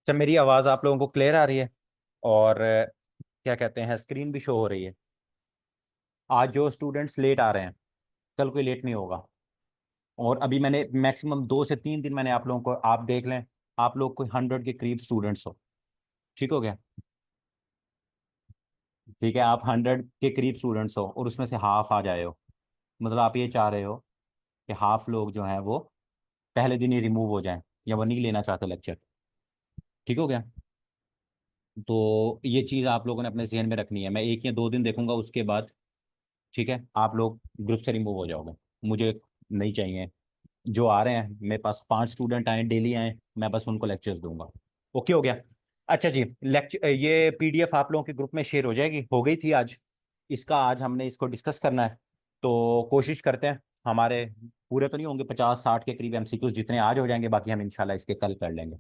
अच्छा, मेरी आवाज़ आप लोगों को क्लियर आ रही है? और क्या कहते हैं, स्क्रीन भी शो हो रही है? आज जो स्टूडेंट्स लेट आ रहे हैं, कल कोई लेट नहीं होगा। और अभी मैंने मैक्सिमम 2 से 3 दिन मैंने आप लोगों को, आप देख लें, आप लोग कोई 100 के करीब स्टूडेंट्स हो। ठीक हो गया? ठीक है, आप 100 के करीब स्टूडेंट्स हो और उसमें से हाफ आ जाए हो। मतलब आप ये चाह रहे हो कि हाफ लोग जो हैं वो पहले दिन ही रिमूव हो जाएं, या वो नहीं लेना चाहते लेक्चर। ठीक हो गया? तो ये चीज़ आप लोगों ने अपने जहन में रखनी है। मैं 1 या 2 दिन देखूंगा, उसके बाद ठीक है आप लोग ग्रुप से रिमूव हो जाओगे। मुझे नहीं चाहिए। जो आ रहे हैं मेरे पास, 5 स्टूडेंट आए डेली आए, मैं बस उनको लेक्चर्स दूंगा। ओके हो गया? अच्छा जी, लेक्चर ये पीडीएफ आप लोगों के ग्रुप में शेयर हो जाएगी, हो गई थी आज। इसका आज हमने इसको डिस्कस करना है। तो कोशिश करते हैं, हमारे पूरे तो नहीं होंगे, 50-60 के करीब एमसीक्यूज जितने आज हो जाएंगे, बाकी हम इंशाल्लाह इसके कल कर लेंगे।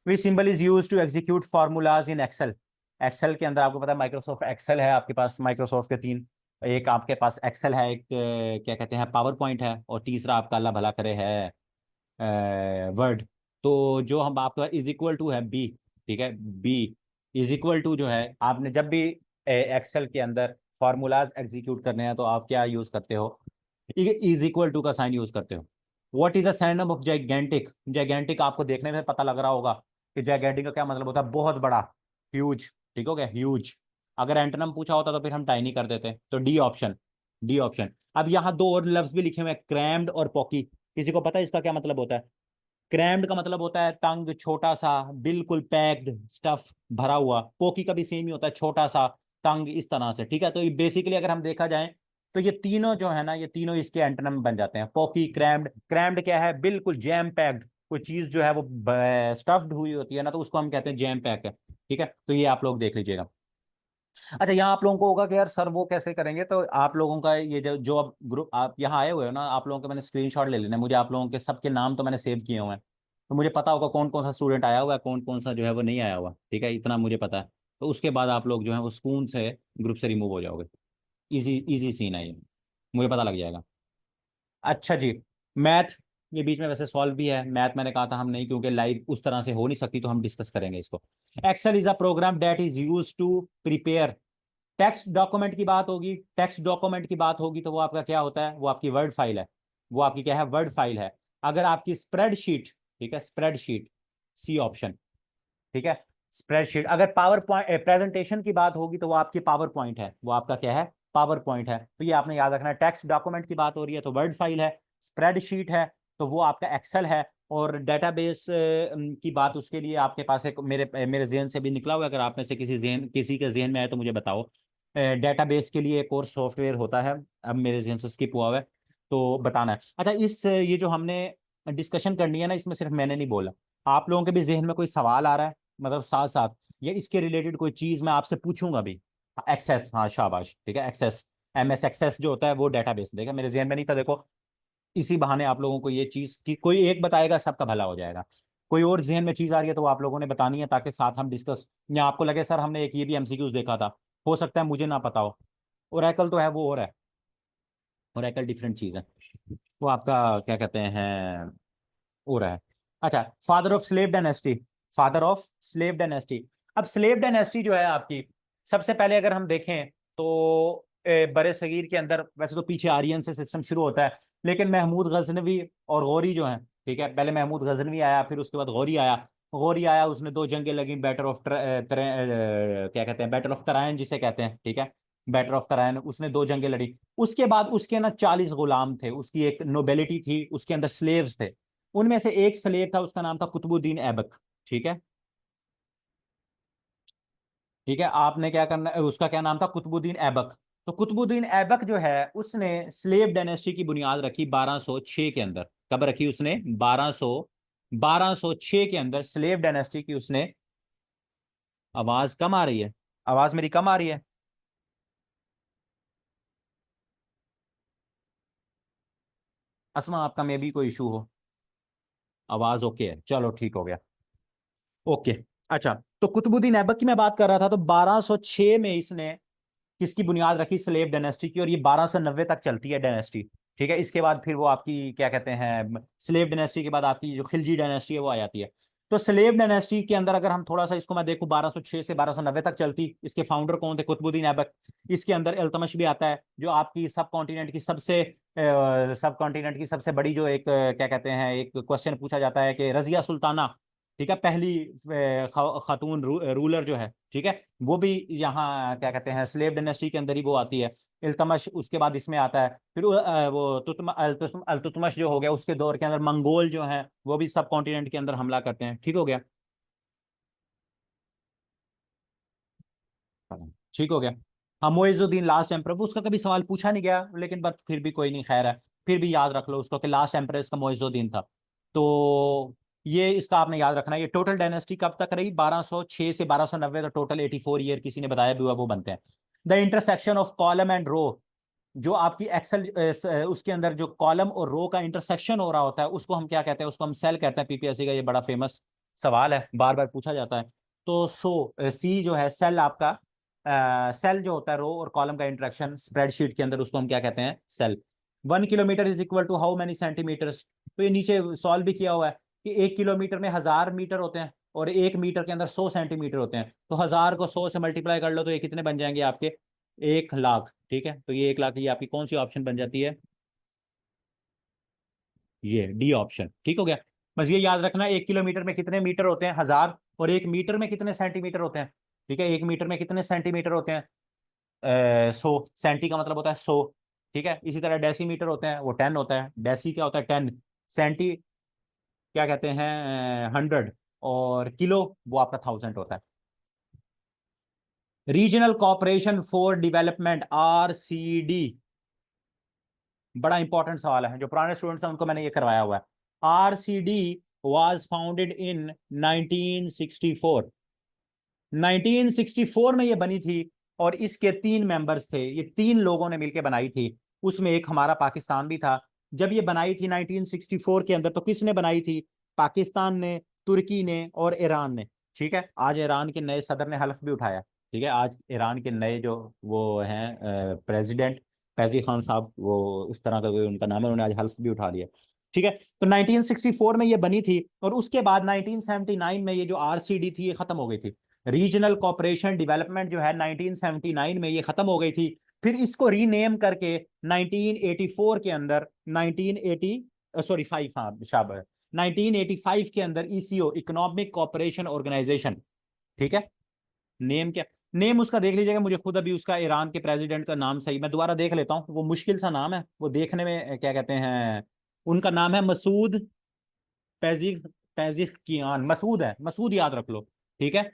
Which symbol is use to execute formulas in Excel? Excel के अंदर आपको पता है माइक्रोसॉफ्ट एक्सेल है आपके पास, माइक्रोसॉफ्ट के तीन। एक आपके पास एक्सेल है, एक क्या कहते हैं पावर पॉइंट है, और तीसरा आपका अल्लाह भला करे है वर्ड। तो जो हम आपका इज इक्वल टू है बी। ठीक है, बी इज इक्वल टू जो है, आपने जब भी एक्सेल के अंदर फार्मूलाज एग्जीक्यूट करने हैं तो आप क्या यूज करते हो? इज इक्वल टू का साइन यूज करते हो। What is a synonym of gigantic? Gigantic आपको देखने में पता लग रहा होगा कि जाइगेंटिक का क्या मतलब होता है, बहुत बड़ा, ह्यूज। ठीक हो गया, ह्यूज। अगर एंटोनिम पूछा होता तो फिर हम टाई नहीं कर देते। तो डी ऑप्शन, डी ऑप्शन। अब यहाँ दो और लफ्ज भी लिखे हुए हैं, क्रैम्ड और पॉकी। किसी को पता है इसका क्या मतलब होता है? क्रैम्ड का मतलब होता है तंग, छोटा सा, बिल्कुल पैक्ड, स्टफ भरा हुआ। पोकी का भी सेम ही होता है, छोटा सा, तंग, इस तरह से। ठीक है, तो ये बेसिकली अगर हम देखा जाए तो ये तीनों जो है ना, ये तीनों इसके एंटोनिम बन जाते हैं। Poke, crammed. क्रैम्ड क्या है? बिल्कुल जैम पैक्ड। कोई चीज जो है वो स्टफ्ड हुई होती है ना, तो उसको हम कहते हैं जैम पैक है। ठीक है, तो ये आप लोग देख लीजिएगा। अच्छा, यहाँ आप लोगों को होगा कि यार सर वो कैसे करेंगे, तो आप लोगों का ये जो जो अब ग्रुप आप यहाँ आए हुए हो ना, आप लोगों के मैंने स्क्रीनशॉट ले लेना है। मुझे आप लोगों के सबके नाम तो मैंने सेव किए हुए हैं, तो मुझे पता होगा कौन कौन सा स्टूडेंट आया हुआ है, कौन कौन सा जो है वो नहीं आया हुआ। ठीक है, इतना मुझे पता है। तो उसके बाद आप लोग जो है वो स्पून से ग्रुप से रिमूव हो जाओगे। इजी इजी सीन है ये, मुझे पता लग जाएगा। अच्छा जी, मैथ, ये बीच में वैसे सॉल्व भी है। मैथ मैंने कहा था हम नहीं, क्योंकि लाइव उस तरह से हो नहीं सकती, तो हम डिस्कस करेंगे इसको। Excel is a program that is use to prepare text document की बात होगी। टेक्स्ट डॉक्यूमेंट की बात होगी तो वो आपका क्या होता है? वो आपकी वर्ड फाइल है। वो आपकी क्या है? वर्ड फाइल है। अगर आपकी स्प्रेडशीट, ठीक है, स्प्रेडशीट, सी ऑप्शन। ठीक है, स्प्रेडशीट। अगर पावर पॉइंट प्रेजेंटेशन की बात होगी तो वो आपकी पावर पॉइंट है। वो आपका क्या है? पावर पॉइंट है। तो ये आपने याद रखना है। टेक्स्ट डॉक्यूमेंट की बात हो रही है तो वर्ड फाइल है। स्प्रेडशीट है तो वो आपका एक्सेल है। और डेटाबेस की बात, उसके लिए आपके पास एक, मेरे मेरे जहन से भी निकला हुआ है, अगर आप में से किसी के जहन में आए तो मुझे बताओ। डेटाबेस के लिए एक और सॉफ्टवेयर होता है, अब मेरे जहन से स्किप हुआ हुआ है, तो बताना है। अच्छा, इस ये जो हमने डिस्कशन करनी है ना, इसमें सिर्फ मैंने नहीं बोला, आप लोगों के भी जहन में कोई सवाल आ रहा है, मतलब साथ साथ, या इसके रिलेटेड कोई चीज मैं आपसे पूछूंगा भी? एक्सेस, हाँ शाबाश, ठीक है, एक्सेस, एमएस एक्सेस जो होता है वो डेटाबेस। देखा, मेरे जहन में नहीं था, देखो। इसी बहाने आप लोगों को ये चीज की कोई एक बताएगा, सबका भला हो जाएगा। कोई और जहन में चीज आ रही है तो वो आप लोगों ने बतानी है, ताकि साथ हम डिस्कस, या आपको लगे सर हमने एक ये भी एमसीक्यूज देखा था, हो सकता है मुझे ना पता हो। ओरेकल तो है, वो और है, ओरेकल डिफरेंट चीज है। वो आपका क्या कहते हैं, हो रहा है। अच्छा, father of slave dynasty, father of slave dynasty. अब स्लेव डायनेस्टी जो है आपकी, सबसे पहले अगर हम देखें तो बड़े सगीर के अंदर वैसे तो पीछे आर्यन से सिस्टम शुरू होता है, लेकिन महमूद गजनवी और गौरी जो है, ठीक है, पहले महमूद गजनवी आया, फिर उसके बाद गौरी आया। गौरी आया, उसने 2 जंगें लगी, बैटल ऑफ क्या कहते हैं, बैटल ऑफ तराइन जिसे कहते हैं। ठीक है, बैटल ऑफ तराइन, उसने 2 जंगें लड़ी। उसके बाद उसके ना 40 गुलाम थे, उसकी एक नोबेलिटी थी, उसके अंदर स्लेव्स थे। उनमें से एक स्लेव था, उसका नाम था कुतुबुद्दीन ऐबक। ठीक है, ठीक है, आपने क्या करना, उसका क्या नाम था? कुतुबुद्दीन ऐबक। तो कुतुबुद्दीन ऐबक जो है, उसने स्लेव डायनेस्टी की बुनियाद रखी 1206 के अंदर। कब रखी उसने? 1206 के अंदर स्लेव डायनेस्टी की उसने। आवाज कम आ रही है? आवाज मेरी कम आ रही है? असमा, आपका में भी कोई इशू हो? आवाज ओके है, चलो ठीक हो गया। ओके। अच्छा, तो कुतुबुद्दीन ऐबक की मैं बात कर रहा था, तो 1206 में इसने किसकी बुनियाद रखी? स्लेव डायनेस्टी की। और ये 1290 तक चलती है डायनेस्टी। ठीक है, इसके बाद फिर वो आपकी क्या कहते हैं, स्लेव डायनेस्टी के बाद आपकी जो खिलजी डायनेस्टी है वो आ जाती है। तो स्लेव डायनेस्टी के अंदर अगर हम थोड़ा सा इसको मैं देखूं, 1206 से 1290 तक चलती। इसके फाउंडर कौन थे? कुतुबुद्दीन ऐबक। इसके अंदर इल्तुतमिश भी आता है, जो आपकी सब कॉन्टिनेंट की सबसे बड़ी जो एक क्या कहते हैं, एक क्वेश्चन पूछा जाता है कि रजिया सुल्ताना, ठीक है, पहली खातून रूलर जो है, ठीक है, वो भी यहाँ क्या कहते हैं स्लेव डायनेस्टी के अंदर ही वो आती है। इल्तमश उसके बाद इसमें आता है। फिर वो अल्तुतमश जो हो गया, उसके दौर के अंदर मंगोल जो है वो भी सब कॉन्टिनेंट के अंदर हमला करते हैं। ठीक हो गया? ठीक हो गया। हाँ, मुइजुद्दीन लास्ट एम्परर, उसका कभी सवाल पूछा नहीं गया, लेकिन बट फिर भी कोई नहीं, खैर है। फिर भी याद रख लो उसको कि लास्ट एम्परर इसका मुइजुद्दीन था। तो ये इसका आपने याद रखना है। ये टोटल डायनेस्टी कब तक रही? 1206 से 1290 तक, टोटल 84 ईयर किसी ने बताया भी हुआ, वो बनते हैं। The intersection of column and row, जो आपकी एक्सेल उसके अंदर जो कॉलम और रो का इंटरसेक्शन हो रहा होता है, उसको हम क्या कहते हैं? उसको हम सेल कहते हैं। पीपीएससी का ये बड़ा फेमस सवाल है, बार बार पूछा जाता है। तो सी जो है सेल आपका, सेल जो होता है रो और कॉलम का इंटरेक्शन स्प्रेडशीट के अंदर, उसको हम क्या कहते हैं? Cell. 1 kilometre is equal to how many centimetres? तो ये नीचे सॉल्व भी किया हुआ है कि 1 किलोमीटर में 1000 मीटर होते हैं, और 1 मीटर के अंदर 100 सेंटीमीटर होते हैं। तो 1000 को 100 से मल्टीप्लाई कर लो तो ये कितने बन जाएंगे आपके? 1 लाख। ठीक है, तो ये 1 लाख, ये आपकी कौन सी ऑप्शन बन जाती है? ये डी ऑप्शन। ठीक हो गया। बस ये याद रखना, 1 किलोमीटर में कितने मीटर होते हैं? 1000। और 1 मीटर में कितने सेंटीमीटर होते हैं? ठीक है, 1 मीटर में कितने सेंटीमीटर होते हैं? 100। सेंटी का मतलब होता है 100। ठीक है, इसी तरह डेसीमीटर होते हैं, वो 10 होता है। डेसी क्या होता है? 10। सेंटी क्या कहते हैं? 100। और किलो वो आपका 1000 होता है। Regional corporation for development, RCD, बड़ा इंपॉर्टेंट सवाल है। जो पुराने स्टूडेंट्स हैं उनको मैंने ये करवाया हुआ है। RCD was founded in 1964। 1964 में ये बनी थी, और इसके 3 मेंबर्स थे। ये 3 लोगों ने मिलकर बनाई थी। उसमें एक हमारा पाकिस्तान भी था। जब ये बनाई थी 1964 के अंदर, तो किसने बनाई थी? पाकिस्तान ने, तुर्की ने और ईरान ने। ठीक है, आज ईरान के नए सदर ने हल्फ भी उठाया। ठीक है, आज ईरान के नए जो वो हैं प्रेसिडेंट, फैजी खान साहब, वो इस तरह का कोई उनका नाम है, उन्होंने आज हल्फ भी उठा लिया। ठीक है, तो 1964 में ये बनी थी, और उसके बाद 1979 में ये जो RCD थी ये खत्म हो गई थी। रीजनल कॉपरेशन डेवलपमेंट जो है 1979 में ये खत्म हो गई थी। फिर इसको रीनेम करके 1984 के अंदर, 1980 सॉरी 5, हाँ शाबाश, 1985 के अंदर ECO, इकोनॉमिक कॉपरेशन ऑर्गेनाइजेशन। ठीक है, नेम क्या? नेम उसका देख लीजिएगा, मुझे खुद अभी उसका ईरान के प्रेसिडेंट का नाम सही मैं दोबारा देख लेता हूँ, वो मुश्किल सा नाम है, वो देखने में क्या कहते हैं, उनका नाम है मसूद पेजिक, पेजिशकियान। मसूद है, मसूद याद रख लो। ठीक है,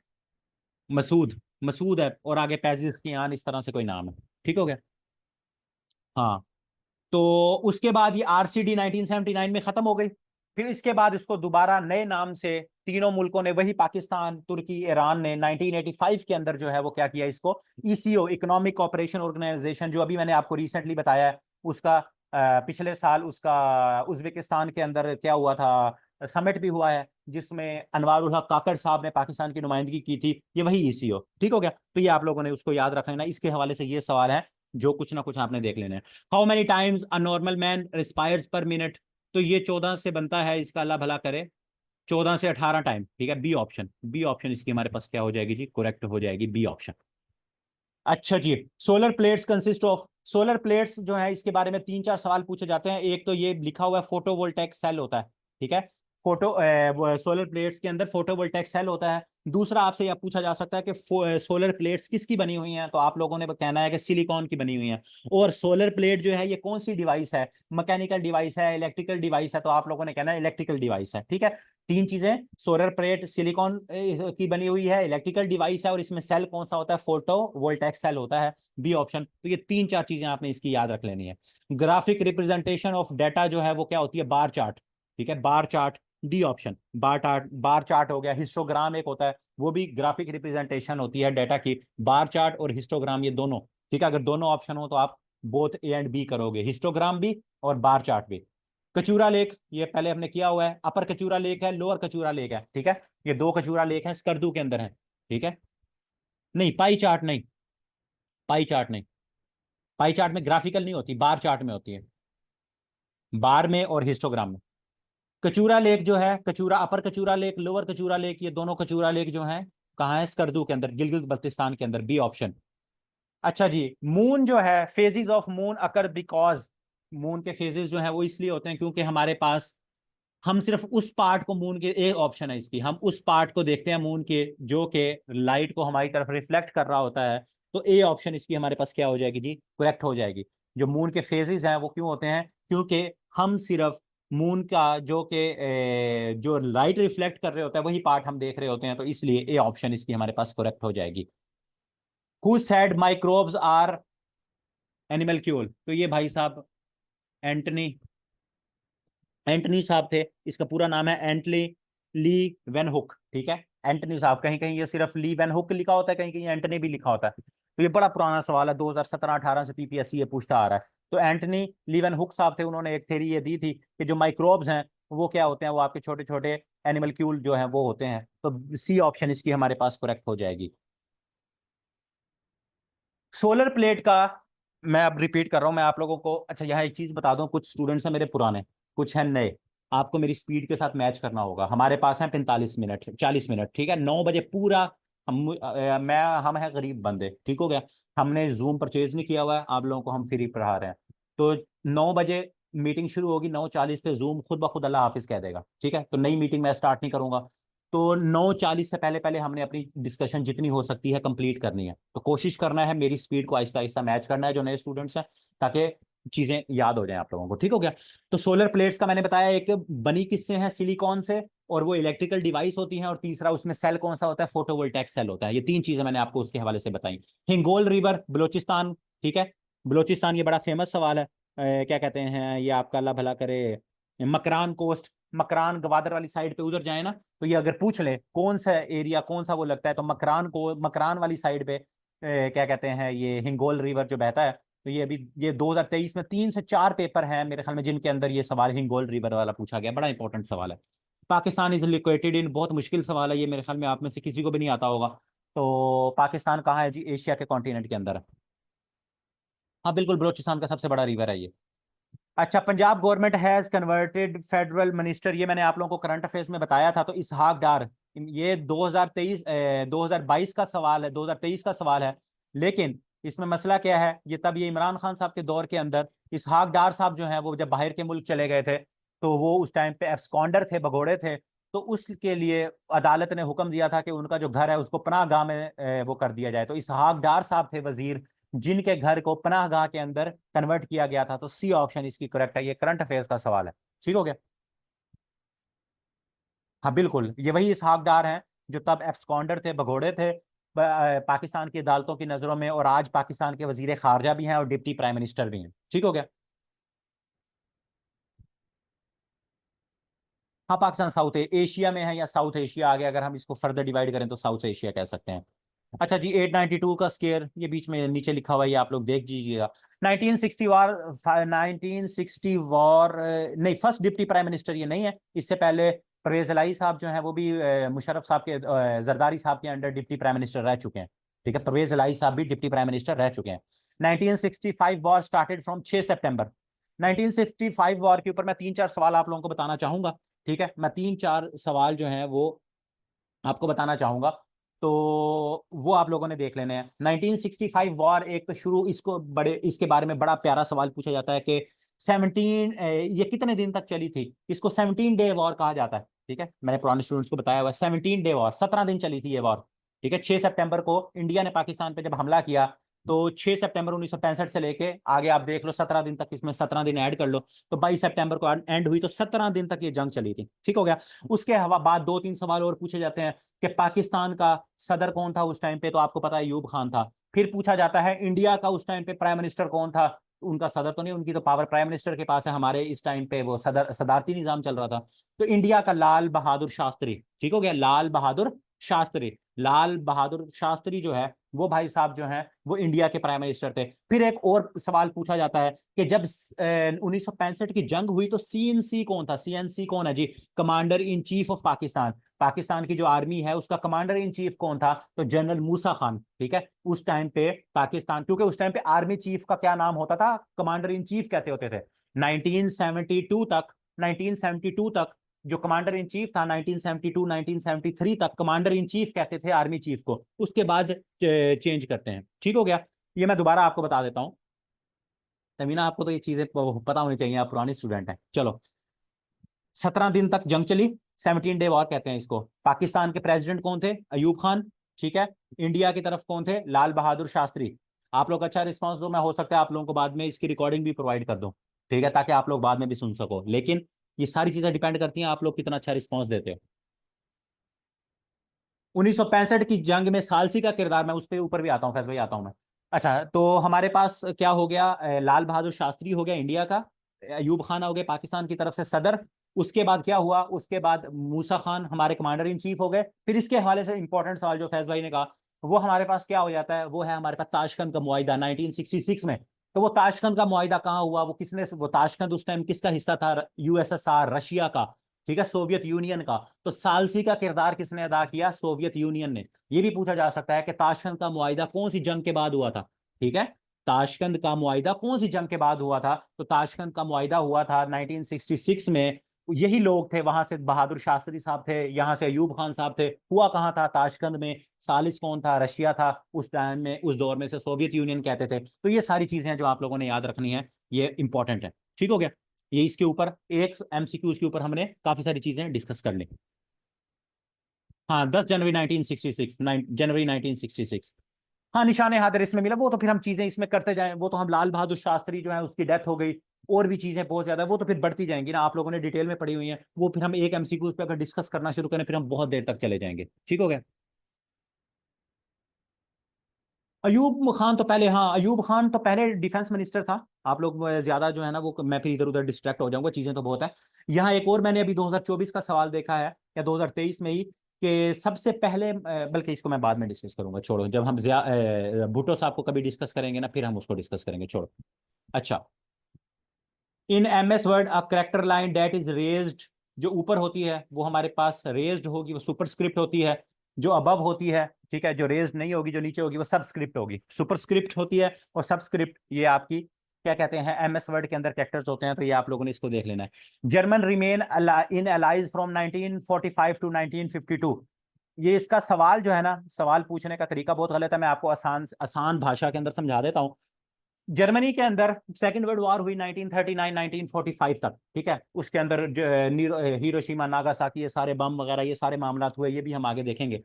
मसूद, मसूद है, और आगे पेजिशकियान, इस तरह से कोई नाम है। ठीक हो गया? हाँ। तो उसके बाद ये RCD 1979 में खत्म हो गई। फिर इसके बाद इसको दोबारा नए नाम से तीनों मुल्कों ने, वही पाकिस्तान, तुर्की, ईरान ने 1985 के अंदर जो है वो क्या किया, इसको ECO, इकोनॉमिक कोऑपरेशन ऑर्गेनाइजेशन, जो अभी मैंने आपको रिसेंटली बताया है, उसका पिछले साल उसका उज्बेकिस्तान के अंदर क्या हुआ था, समिट भी हुआ है, जिसमें अनवारुल हक काकड़ साहब ने पाकिस्तान की नुमाइंदगी की थी। ये वही ECO। ठीक हो गया? तो ये आप लोगों ने उसको याद रख लेना। इसके हवाले से ये सवाल है जो कुछ ना कुछ आपने देख लेना है। How many times a normal man respires per minute? तो ये 14 से बनता है, इसका अल्लाह भला करे, 14 से 18 टाइम। ठीक है, बी ऑप्शन, बी ऑप्शन इसकी हमारे पास क्या हो जाएगी जी? करेक्ट हो जाएगी बी ऑप्शन। अच्छा जी, solar plates consist of, solar plates जो है इसके बारे में 3 4 सवाल पूछे जाते हैं। एक तो ये लिखा हुआ है फोटोवोल्टेइक सेल होता है। ठीक है, फोटो सोलर प्लेट्स के अंदर फोटोवोल्टेइक सेल होता है। दूसरा आपसे यह पूछा जा सकता है कि सोलर प्लेट्स किसकी बनी हुई हैं, तो आप लोगों ने कहना है कि सिलिकॉन की बनी हुई हैं। और सोलर प्लेट जो है ये कौन सी डिवाइस है? मैकेनिकल डिवाइस है, इलेक्ट्रिकल डिवाइस है? तो आप लोगों ने कहना है इलेक्ट्रिकल डिवाइस है। ठीक है, 3 चीजें, सोलर प्लेट सिलिकॉन की बनी हुई है, इलेक्ट्रिकल डिवाइस है, और इसमें सेल कौन सा होता है? फोटो वोल्टेक सेल होता है। B option. तो ये 3 4 चीजें आपने इसकी याद रख लेनी है। ग्राफिक रिप्रेजेंटेशन ऑफ डाटा जो है वो क्या होती है? Bar chart. ठीक है, bar chart, D option. Bar chart हो गया। हिस्टोग्राम एक होता है, वो भी ग्राफिक रिप्रेजेंटेशन होती है डाटा की। बार चार्ट और हिस्टोग्राम, ये दोनों। ठीक है, अगर दोनों ऑप्शन हो तो आप बोथ ए एंड बी करोगे, हिस्टोग्राम भी और बार चार्ट भी। कचूरा लेक, ये पहले हमने किया हुआ है। अपर कचूरा लेक है, लोअर कचूरा लेक है। ठीक है, ये 2 कचूरा लेक है, स्कर्दू के अंदर है। ठीक है, नहीं पाई चार्ट नहीं, पाई चार्ट नहीं, पाई चार्ट में ग्राफिकल नहीं होती, बार चार्ट में होती है, बार में और हिस्टोग्राम में। कचूरा लेक जो है, Kachura upper Kachura lake, lower Kachura lake, ये दोनों कचूरा लेक जो है कहाँ है? स्कर्दू के अंदर, गिलगित बल्तिस्तान के अंदर, बी ऑप्शन। अच्छा जी, मून जो है, phases of moon occur because, moon के फेजेस जो है वो इसलिए होते हैं क्योंकि हमारे पास, हम सिर्फ उस पार्ट को मून के, एक ऑप्शन है इसकी, हम उस पार्ट को देखते हैं मून के जो कि लाइट को हमारी तरफ रिफ्लेक्ट कर रहा होता है। तो ए ऑप्शन इसकी हमारे पास क्या हो जाएगी जी? करेक्ट हो जाएगी। जो मून के फेजेस हैं वो क्यों होते हैं? क्योंकि हम सिर्फ मून का जो कि जो लाइट रिफ्लेक्ट कर रहे होता है वही पार्ट हम देख रहे होते हैं, तो इसलिए ए ऑप्शन इसकी हमारे पास करेक्ट हो जाएगी। Who said microbes are animalcule? तो ये भाई साहब एंटनी, एंटनी साहब थे। इसका पूरा नाम है एंटली ली वेन हुक, ठीक है। एंटनी साहब, कहीं कहीं ये सिर्फ ली वेन हुक लिखा होता है, कहीं कहीं एंटनी भी लिखा होता है। तो ये बड़ा पुराना सवाल है, 2017-18 से पीपीएससी ये पूछता आ रहा है। तो एंटनी ली वेन हुक साहब थे, उन्होंने एक थ्योरी ये दी थी कि जो माइक्रोब्स हैं वो क्या होते हैं? वो आपके छोटे छोटे एनिमल क्यूल जो हैं वो होते हैं। तो सी ऑप्शन इसकी हमारे पास करेक्ट हो जाएगी। सोलर प्लेट का मैं अब रिपीट कर रहा हूं मैं आप लोगों को। अच्छा, यहाँ एक चीज बता दूं, कुछ स्टूडेंट्स हैं मेरे पुराने, कुछ हैं नए। आपको मेरी स्पीड के साथ मैच करना होगा। हमारे पास है 45 मिनट, 40 मिनट, ठीक है। 9 बजे पूरा हम मैं हम हैं गरीब बंदे, ठीक हो गया। हमने जूम परचेज नहीं किया हुआ है, आप लोगों को हम फ्री पढ़ा रहे हैं। तो 9 बजे मीटिंग शुरू होगी, 9:40 पे जूम खुद ब खुद अल्लाह हाफिज कह देगा, ठीक है। तो नई मीटिंग मैं स्टार्ट नहीं करूंगा। तो 9:40 से पहले पहले हमने अपनी डिस्कशन जितनी हो सकती है कंप्लीट करनी है। तो कोशिश करना है मेरी स्पीड को आहिस्ता आहिस्ता मैच करना है जो नए स्टूडेंट्स हैं, ताकि चीजें याद हो जाएं आप लोगों को, ठीक हो गया। तो सोलर प्लेट्स का मैंने बताया, एक बनी किससे है? सिलिकॉन से, और वो इलेक्ट्रिकल डिवाइस होती हैं। और तीसरा उसमें सेल कौन सा होता है? फोटोवोल्टेइक सेल होता है। ये तीन चीजें मैंने आपको उसके हवाले से बताई। हिंगोल रिवर, बलोचिस्तान, ठीक है। बलोचिस्तान, ये बड़ा फेमस सवाल है। क्या कहते हैं ये आपका, अल्लाह भला करे, मकरान कोस्ट, मकरान गवादर वाली साइड पे उधर जाए ना, तो ये अगर पूछ ले कौन सा एरिया, कौन सा वो लगता है, तो मकरान को, मकरान वाली साइड पे क्या कहते हैं, ये हिंगोल रिवर जो बहता है। तो ये अभी ये 2023 में 3 से 4 पेपर हैं मेरे ख्याल में जिनके अंदर ये सवाल हिंगोल रिवर वाला पूछा गया। बड़ा इंपॉर्टेंट सवाल है। पाकिस्तान इज लोकेटेड इन, बहुत मुश्किल सवाल है ये, मेरे ख्याल में आप में से किसी को भी नहीं आता होगा। तो पाकिस्तान कहाँ है जी? एशिया के कॉन्टिनेंट के अंदर है। हाँ बिल्कुल, बलोचिस्तान का सबसे बड़ा रिवर है ये। अच्छा, Punjab government has converted federal minister, ये मैंने आप लोगों को करंट अफेयर्स में बताया था। तो इसहाक डार, ये 2023 2022 का सवाल है, 2023 का सवाल है। लेकिन इसमें मसला क्या है? ये तब ये इमरान खान साहब के दौर के अंदर इसहाक डार साहब जो हैं वो जब बाहर के मुल्क चले गए थे, तो वो उस टाइम पे एब्सकॉन्डर थे, भगोड़े थे। तो उसके लिए अदालत ने हुक्म दिया था कि उनका जो घर है उसको पनाहगाह में वो कर दिया जाए। तो इसहाक डार साहब थे वजीर, जिनके घर को पनाहगाह के अंदर कन्वर्ट किया गया था। तो सी ऑप्शन इसकी करेक्ट है। ये करंट अफेयर्स का सवाल है, ठीक हो गया। हाँ बिल्कुल, ये वही इसहाक डार हैं जो तब एब्सकॉन्डर थे, भगोड़े थे पाकिस्तान की अदालतों की नजरों में, और आज पाकिस्तान के वजीर खारजा भी हैं और डिप्टी प्राइम मिनिस्टर भी हैं, ठीक हो गया। हाँ, पाकिस्तान साउथ एशिया में है, या साउथ एशिया आ गया, अगर हम इसको फर्दर डिवाइड करें तो साउथ एशिया कह सकते हैं। अच्छा जी, 892 का स्केयर, ये बीच में नीचे लिखा हुआ है, ये आप लोग देख लीजिएगा। 1960 वॉर, 1960 वॉर, नहीं, फर्स्ट डिप्टी प्राइम मिनिस्टर ये नहीं है। इससे पहले परवेज इलाही साहब जो हैं वो भी मुशर्रफ साहब के, जरदारी साहब के अंडर डिप्टी प्राइम मिनिस्टर रह चुके हैं, ठीक है। परवेज इलाही साहब भी डिप्टी प्राइम मिनिस्टर रह चुके हैं। 1965 war started from 6 September. 1965 war के ऊपर मैं 3-4 सवाल आप लोगों को बताना चाहूंगा, ठीक है। मैं 3-4 सवाल जो हैं वो आपको बताना चाहूंगा, तो वो आप लोगों ने देख लेने हैं। 1965 वॉर, एक तो शुरू, इसको बड़े, इसके बारे में बड़ा प्यारा सवाल पूछा जाता है कि 17 ये कितने दिन तक चली थी? इसको 17 डे वॉर कहा जाता है, ठीक है। मैंने पुराने स्टूडेंट्स को बताया हुआ, 17 डे वॉर, 17 दिन चली थी ये वॉर, ठीक है। 6 सितंबर को इंडिया ने पाकिस्तान पे जब हमला किया, तो 6 सितंबर 1965 से लेके आगे आप देख लो 17 दिन तक, इसमें 17 दिन ऐड कर लो, तो 22 सितंबर को एंड हुई। तो 17 दिन तक ये जंग चली थी, ठीक हो गया। उसके हवा बाद 2-3 सवाल और पूछे जाते हैं कि पाकिस्तान का सदर कौन था उस टाइम पे? तो आपको पता है यूब खान था। फिर पूछा जाता है इंडिया का उस टाइम पे प्राइम मिनिस्टर कौन था? उनका सदर तो नहीं, उनकी तो पावर प्राइम मिनिस्टर के पास है। हमारे इस टाइम पे वो सदारती निजाम चल रहा था। तो इंडिया का लाल बहादुर शास्त्री, ठीक हो गया, लाल बहादुर शास्त्री। लाल बहादुर शास्त्री जो है वो भाई साहब जो हैं वो इंडिया के प्राइम मिनिस्टर थे। फिर एक और सवाल पूछा जाता है कि जब 1965 की जंग हुई तो सीएनसी कौन था? सीएनसी कौन है जी? Commander in chief of Pakistan. Pakistan की जो आर्मी है उसका कमांडर इन चीफ कौन था? तो जनरल मूसा खान, ठीक है। उस टाइम पे पाकिस्तान, क्योंकि उस टाइम पे आर्मी चीफ का क्या नाम होता था? कमांडर इन चीफ कहते होते थे। 1972 तक, 1972 तक जो कमांडर इन चीफ था 1972 1973 तक कमांडर इन चीफ कहते थे आर्मी चीफ को, उसके बाद चेंज करते हैं। ठीक हो गया। ये मैं दोबारा आपको बता देता हूँ, तमीना आपको तो ये चीजें पता होनी चाहिए, आप पुरानी स्टूडेंट हैं। चलो, 17 दिन तक जंग चली, 17 डे वॉर कहते हैं इसको। पाकिस्तान के प्रेसिडेंट कौन थे? अयूब खान। ठीक है। इंडिया की तरफ कौन थे? लाल बहादुर शास्त्री। आप लोग अच्छा रिस्पांस दो, मैं हो सकता है आप लोगों को बाद में इसकी रिकॉर्डिंग भी प्रोवाइड कर दूं, ठीक है, ताकि आप लोग बाद में भी सुन सको। लेकिन ये सारी चीजें डिपेंड करती हैं आप लोग कितना अच्छा रिस्पांस देते हो। 1965 की जंग में सालसी का किरदार, मैं उस पर ऊपर भी आता हूँ, फैज भाई आता हूँ मैं। अच्छा, तो हमारे पास क्या हो गया? लाल बहादुर शास्त्री हो गया इंडिया का, अयूब खान हो गए पाकिस्तान की तरफ से सदर। उसके बाद क्या हुआ? उसके बाद मूसा खान हमारे कमांडर इन चीफ हो गए। फिर इसके हवाले से इंपॉर्टेंट सवाल जो फैज भाई ने कहा, वो हमारे पास क्या हो जाता है? वो है हमारे पास ताशकंद का मुआहिदा 1966 में। तो वो ताशकंद का मुआहिदा कहाँ हुआ? वो किसने, वो ताशकंद उस टाइम किसका हिस्सा था? यूएसएसआर, रशिया का। ठीक है, सोवियत यूनियन का। तो सालसी का किरदार किसने अदा किया? सोवियत यूनियन ने। ये भी पूछा जा सकता है कि ताशकंद का मुआहिदा कौन सी जंग के बाद हुआ था? ठीक है, ताशकंद का मुआहिदा कौन सी जंग के बाद हुआ था? तो ताशकंद का मुआहिदा हुआ था 1966 में। यही लोग थे, वहां से बहादुर शास्त्री साहब थे, यहाँ से अयूब खान साहब थे। हुआ कहाँ था? ताशकंद में। सालिस कौन था? रशिया था उस टाइम में, उस दौर में से सोवियत यूनियन कहते थे। तो ये सारी चीजें हैं जो आप लोगों ने याद रखनी है, ये इंपॉर्टेंट है। ठीक हो गया। ये इसके ऊपर एक एमसीक्यूज के ऊपर हमने काफी सारी चीजें डिस्कस कर ली। हाँ, 10 जनवरी 1966, जनवरी 1966। हाँ, निशान हादर इसमें मिला, वो तो फिर हम चीजें इसमें करते जाएं, वो तो हम लाल बहादुर शास्त्री जो है उसकी डेथ हो गई, और भी चीजें बहुत ज्यादा, वो तो फिर बढ़ती जाएंगी ना, आप लोगों ने डिटेल में पढ़ी हुई है, वो फिर हम एक एमसीक्यूज पे अगर डिस्कस करना शुरू करें फिर हम बहुत देर तक चले जाएंगे। ठीक हो गया। अयूब खान तो पहले, हाँ, अयूब खान तो पहले डिफेंस मिनिस्टर था। आप लोग ज्यादा जो है ना वो, मैं फिर इधर उधर डिस्ट्रैक्ट हो जाऊंगा, चीजें तो बहुत है। यहाँ एक और मैंने अभी 2024 का सवाल देखा है, या 2023 में ही, कि सबसे पहले बल्कि इसको मैं बाद में डिस्कस करूंगा, छोड़ो, जब हम भुट्टो साहब को कभी डिस्कस करेंगे ना फिर हम उसको डिस्कस करेंगे, छोड़ो। अच्छा, इन MS word a character line date is raised, जो ऊपर होती है वो हमारे पास रेज्ड होगी, वो सुपरस्क्रिप्ट होती है। जो अबव होती है, ठीक है, जो रेज्ड नहीं होगी, जो नीचे होगी वो सबस्क्रिप्ट होगी। सुपरस्क्रिप्ट होती है और सबस्क्रिप्ट, ये आपकी क्या कहते हैं, एमएस वर्ड के अंदर कैरेक्टर्स होते हैं, तो ये आप लोगों ने इसको देख लेना है। German remain in allies from 1945 to 1952। ये इसका सवाल जो है ना, सवाल पूछने का तरीका बहुत गलत है, मैं आपको आसान आसान भाषा के अंदर समझा देता हूँ। जर्मनी के अंदर सेकेंड वर्ल्ड वॉर हुई 1939 1945 तक, ठीक है, उसके अंदर हिरोशिमा नागासाकी, ये सारे बम वगैरह, ये सारे मामला हुए, ये भी हम आगे देखेंगे।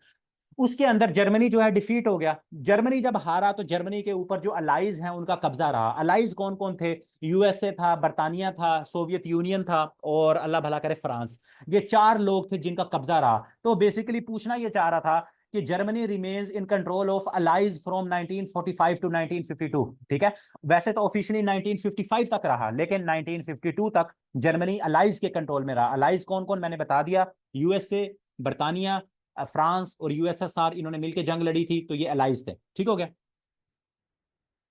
उसके अंदर जर्मनी जो है डिफीट हो गया। जर्मनी जब हारा तो जर्मनी के ऊपर जो अलाइज हैं उनका कब्जा रहा। अलाइज कौन कौन थे? यूएसए था, बर्तानिया था, सोवियत यूनियन था, और अल्लाह भला करे फ्रांस। ये चार लोग थे जिनका कब्जा रहा। तो बेसिकली पूछना ये चाह रहा था कि Germany remains in control of allies from 1945 to 1952, ठीक है। वैसे तो ऑफिशियली 1955 तक रहा, लेकिन 1952 तक जर्मनी अलाइज के कंट्रोल में रहा। अलाइज कौन कौन मैंने बता दिया, यूएसए, बर्तानिया, फ्रांस और यूएसएसआर, इन्होंने मिलकर जंग लड़ी थी, तो ये अलाइज थे। ठीक हो गया।